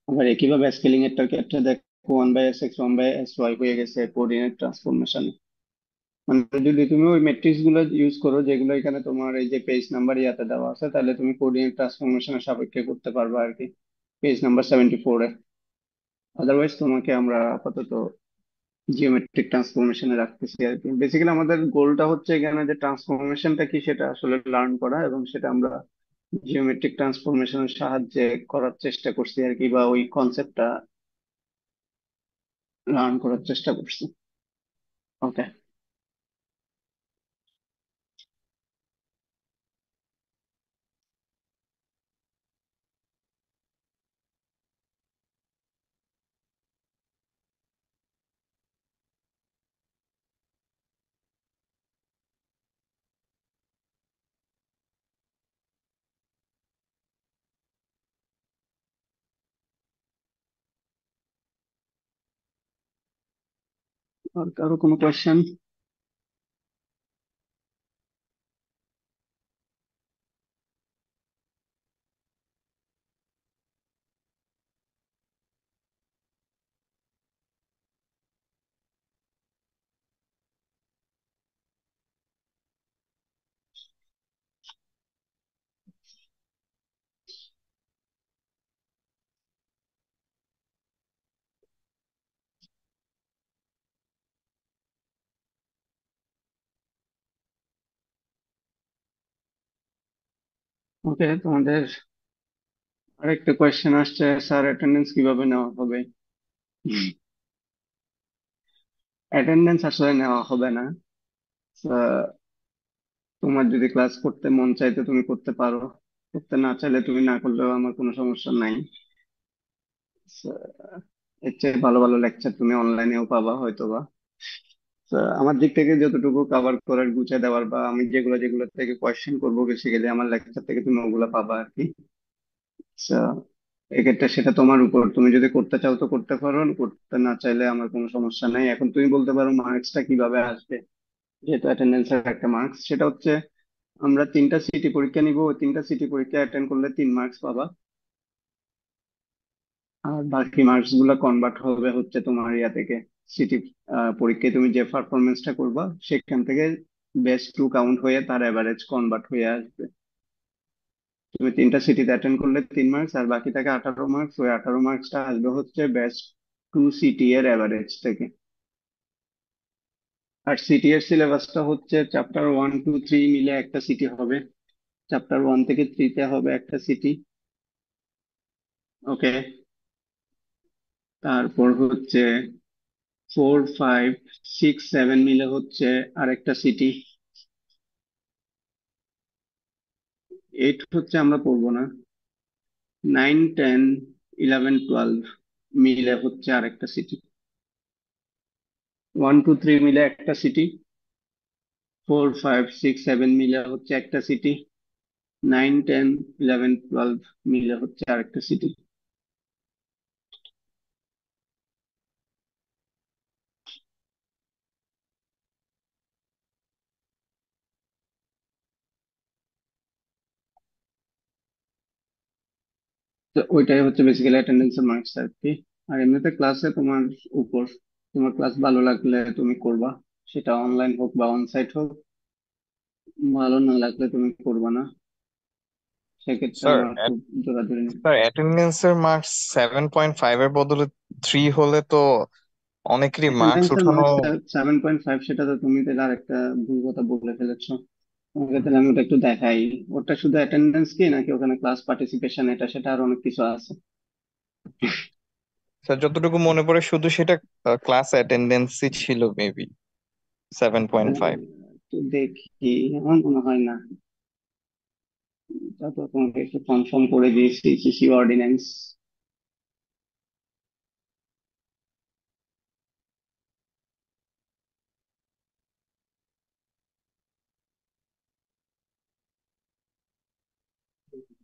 আবার একইভাবে স্কেলিং এর ক্ষেত্রে দেখো 1/sx 1/sy হয়ে গেছে কোঅর্ডিনেট ট্রান্সফরমেশন। মানে যদি তুমি ওই ম্যাট্রিক্স গুলো ইউজ করো যেগুলো এখানে তোমার এই যে পেজ নাম্বার ইয়াতে দেওয়া আছে, তাহলে তুমি কোঅর্ডিনেট ট্রান্সফরমেশনের সাপেক্ষে করতে পারবে আর কি, পেজ নাম্বার 74-এ। আদারওয়াইজ তোমাকে আমরা আপাতত জিওমেট্রিক ট্রান্সফরমেশনে রাখতেছি আর কি। বেসিক্যালি আমাদের গোলটা হচ্ছে এখানে যে ট্রান্সফরমেশনটা কি সেটা আসলে লার্ন করা, এবং সেটা আমরা জিওমেট্রিক ট্রান্সফরমেশনের সাহায্যে করার চেষ্টা করছি আর কি, বা ওই কনসেপ্টটা লার্ন করার চেষ্টা করছি। ওকে। আর কারো কোনো কোয়েশ্চেন? ওকে, তোমাদের আরেকটা কোয়েশ্চেন আসছে, স্যার অ্যাটেন্ডেন্স কিভাবে নেওয়া হবে? অ্যাটেন্ডেন্স আসলে নেওয়া হবে না। তোমার যদি ক্লাস করতে মন চাইতে তুমি করতে পারো, করতে না চাইলে তুমি না করলেও আমার কোনো সমস্যা নাই। So, এর চেয়ে ভালো ভালো লেকচার তুমি অনলাইনেও পাবা হয়তোবা। তো আমার দিক থেকে যতটুকু কভার করার, গুছিয়ে দেওয়ার, বা আমি যেগুলো যেগুলো থেকে কোয়েশ্চেন করবো বেসিক্যালি আমার লেকচার থেকে তুমি ওগুলো পাবা আর কি। So, এক্ষেত্রে সেটা তোমার উপর, তুমি যদি করতে চাও তো করতে পারো, করতে না চাইলে আমার কোনো সমস্যা নাই। এখন তুমি বলতে পারো মার্কসটা কিভাবে আসবে, যেহেতু অ্যাটেন্ডেন্সের একটা মার্কস, সেটা হচ্ছে আমরা 3টা সিটি পরীক্ষা নিব, ওই 3টা সিটি পরীক্ষা অ্যাটেন্ড করলে 3 মার্কস পাবা। আর বাকি মার্কস গুলো কনভার্ট হবে হচ্ছে তোমার ইয়া থেকে, সিটি পরীক্ষায় তুমি যে পারফরমেন্সটা করবা সেখান থেকে বেস্ট 2 কাউন্ট হয়ে তার এভারেজ কনভার্ট হয়ে আসবে। তুমি 3টা সিটিতে অ্যাটেন্ড করলে 3 মার্কস, আর বাকি থাকে 18 মার্কস। ওই 18 মার্কসটা আসবে হচ্ছে বেস্ট 2 সিটি এর এভারেজ থেকে। আর সিটি এর সিলেবাসটা হচ্ছে চ্যাপ্টার 1 2 3 মিলে একটা সিটি হবে, চ্যাপ্টার 1 থেকে 3 তে হবে একটা সিটি। ওকে, তারপর হচ্ছে 4 5 6 7 মিলে হচ্ছে আরেকটা সিটি। 8 হচ্ছে আমরা পড়বো না। 9 10 11 12 মিলে হচ্ছে আরেকটা সিটি। 1 2 3 মিলে একটা সিটি। 4 5 6 7 মিলে হচ্ছে একটা সিটি। 9 10 11 12 মিলে হচ্ছে আরেকটা সিটি। তো ওইটাই হচ্ছে বেসিক্যালি অ্যাটেন্ডেন্সের মার্কস আর কি। আর এমনিতে ক্লাসে তোমার উপর, তোমার ক্লাস ভালো লাগলে তুমি করবা, সেটা অনলাইন হোক বা অনসাইট হোক। ভালো না লাগলে তুমি করবা না, সেক্ষেত্রে স্যার আমার খুব জোরাজুরি নেই। স্যার অ্যাটেন্ডেন্সের মার্কস 7.5 এর বদলে 3 হলে তো অনেকেরই মার্কস অ্যাটেন্ডেন্সের উঠানো। মার্কস 7.5, সেটা তো তুমি তাহলে আরেকটা ভুল কথা বলে ফেলেছো। তোমাকে তাহলে আমি ওটা একটু দেখাই। ওটা শুধু অ্যাটেন্ডেন্স কি নাকি ওখানে ক্লাস পার্টিসিপেশন এটা সেটা আর অনেক কিছু আছে। স্যার যতটুকু মনে পড়ে শুধু সেটা ক্লাস অ্যাটেন্ডেন্সই ছিল মেবি 7.5। তো দেখি, আমার মনে হয় না। তা তো তোমাকে একটু কনফার্ম করে দিয়েছি, সিসি অর্ডিন্যান্স।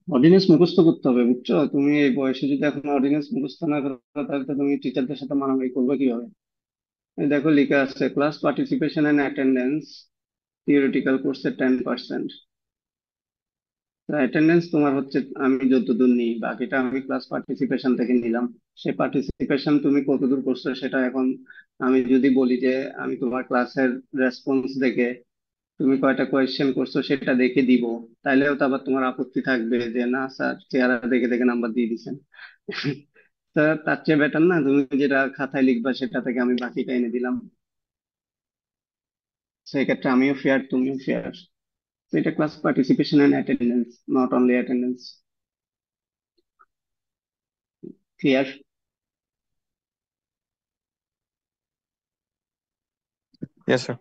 অর্ডিন্যান্স মুখস্থ করতে হবে, বুঝছো? তুমি এই বয়সে যদি এখন অর্ডিন্যান্স মুখস্থ না করো, তাহলে তো তুমি টিচারদের সাথে মানামারি করবে কিভাবে? এই দেখো লেখা আছে, class participation and attendance theoretical কোর্সে 10%। অ্যাটেন্ডেন্স তোমার হচ্ছে, আমি যতদূর নিই বাকিটা আমি ক্লাস পার্টিসিপেশন থেকে নিলাম। সেই পার্টিসিপেশন তুমি কতদূর করছো সেটা এখন, আমি যদি বলি যে আমি তোমার ক্লাসের রেসপন্স দেখে তুমি কয়টা কোয়েশ্চেন করছো সেটা দেখে দিব, তাইলেও তো আবার তোমার আপত্তি থাকবে যে না স্যার চেহারা দেখে দেখে নাম্বার দিয়ে দিচ্ছেন। তা তার চেয়ে বেটার না তুমি যেটা খাতায় লিখবা সেটা থেকে আমি বাকিটা এনে দিলাম, সেক্ষেত্রে আমিও ফেয়ার তুমিও ফেয়ার। তো এটা class participation and attendance, not only attendance. Clear? Yes sir.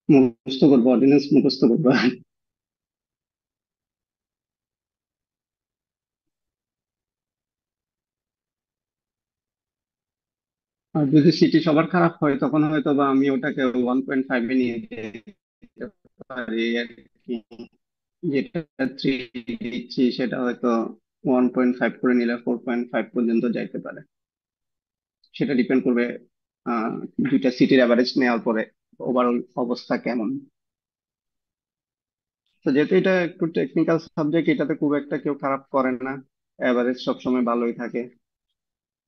মুখস্থ করবো, অর্ডিন্যান্স মুখস্থ করবো। আর যদি সিটি সবার খারাপ হয় তখন হয়তো বা আমি ওটাকে 1.5-এ নিয়ে যেতে পারি আর কি। যেটা 3 দিচ্ছি সেটা হয়তো 1.5 করে নিলে 4.5 পর্যন্ত যাইতে পারে। সেটা ডিপেন্ড করবে আহ দুইটা সিটির অ্যাভারেজ নেওয়ার পরে ওভারঅল অবস্থা কেমন। তো যেহেতু এটা একটু টেকনিক্যাল সাবজেক্ট, এটাতে খুব একটা কেউ খারাপ করে না, অ্যাভারেজ সবসময় ভালোই থাকে,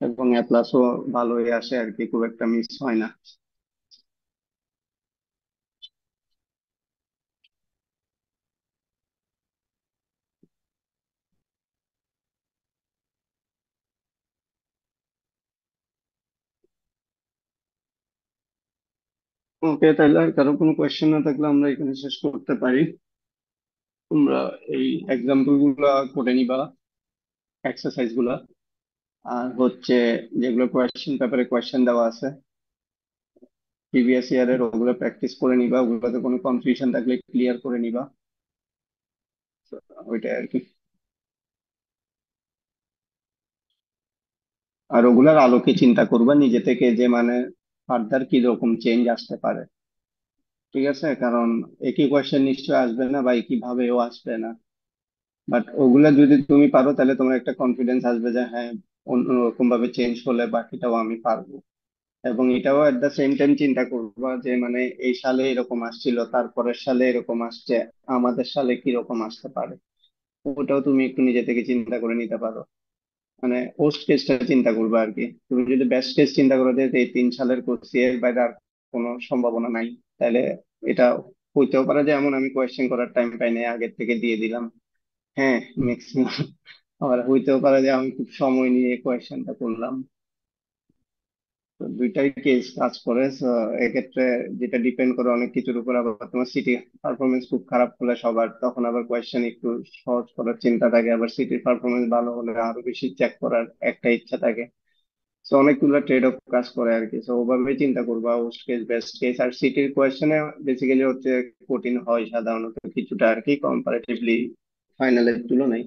এবং এ প্লাসও ভালোই আসে আর কি, খুব একটা মিস হয় না। ওকে, তাহলে আর কারো কোনো কোয়েশ্চেন না থাকলে আমরা এখানে শেষ করতে পারি। তোমরা এই এক্সাম্পল গুলা করে নিবা, এক্সারসাইজ গুলা, আর হচ্ছে যেগুলো কোয়েশ্চেন পেপারে কোয়েশ্চেন দেওয়া আছে প্রিভিয়াস ইয়ারের, ওগুলো প্র্যাকটিস করে নিবা, ওগুলোতে কোনো কনফিউশন থাকলে ক্লিয়ার করে নিবা। ওইটাই আর কি। আর ওগুলার আলোকে চিন্তা করবা নিজে থেকে, যে মানে ফার্দার কি রকম চেঞ্জ আসতে পারে। ঠিক আছে, কারণ একই কোয়েশ্চেন নিশ্চয় আসবে না বা একই ভাবেও আসবে না। বাট ওগুলা যদি তুমি পারো তাহলে তোমার একটা কনফিডেন্স আসবে যে হ্যাঁ, অন্যরকম ভাবে চেঞ্জ হলে বাকিটাও আমি পারবো। এবং এটাও এট দ্য সেম টাইম চিন্তা করবা যে মানে এই সালে এরকম আসছিল, তারপরের সালে এরকম আসছে, আমাদের সালে কি রকম আসতে পারে। ওটাও তুমি একটু নিজে থেকে চিন্তা করে নিতে পারো। মানে পোস্ট কেসটা চিন্তা করবে আর কি। তুমি যদি বেস্ট কেস চিন্তা করো যে এই 3 সালের করছি, এর বাইরে আর কোনো সম্ভাবনা নাই, তাহলে এটা হইতেও পারে যে এমন আমি কোয়েশ্চেন করার টাইম পাই নাই, আগের থেকে দিয়ে দিলাম। হ্যাঁ, ম্যাক্সিমাম। আবার হইতেও পারে যে আমি খুব সময় নিয়ে কোয়েশ্চেনটা করলাম। তো দুইটাই কেস কাজ করে। So, এক্ষেত্রে যেটা ডিপেন্ড করে অনেক কিছুর উপর। আবার তোমার সিটি পারফরমেন্স খুব খারাপ হলে সবার তখন আবার কোয়েশ্চেন একটু সহজ করার চিন্তা থাকে, আবার সিটির পারফরমেন্স ভালো হলে আরো বেশি চেক করার একটা ইচ্ছা থাকে। তো অনেকগুলো ট্রেড অফ কাজ করে আর কি। তো ওভাবে চিন্তা করবা, ওয়ার্স্ট কেস বেস্ট কেস। আর সিটির কোয়েশ্চেনে বেসিক্যালি হচ্ছে কঠিন হয় সাধারণত কিছুটা আর কি, কম্পারেটিভলি ফাইনালের তুলনায়।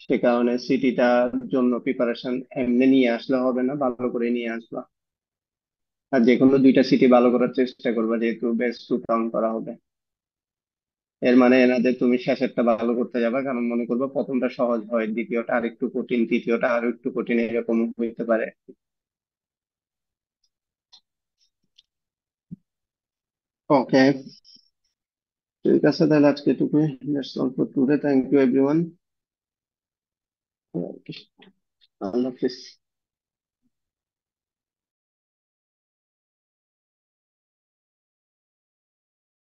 সে কারণে সিটিটার জন্য প্রিপারেশন এমনি নিয়ে আসলে হবে না, ভালো করে নিয়ে আসবা। আর যে কোনো দুইটা সিটি ভালো করার চেষ্টা করবা, যেহেতু বেস্ট টু কাউন্ট করা হবে। এর মানে এ না যে তুমি শেষেরটা ভালো করতে যাবে, কারণ মনে করবো প্রথমটা সহজ হয়, দ্বিতীয়টা আর একটু কঠিন, তৃতীয়টা আর একটু কঠিন, এরকম হইতে পারে। ওকে, ঠিক আছে তাহলে আজকে এটুকুই। That's all for today. Thank you everyone. আল্লাহ হাফিজ।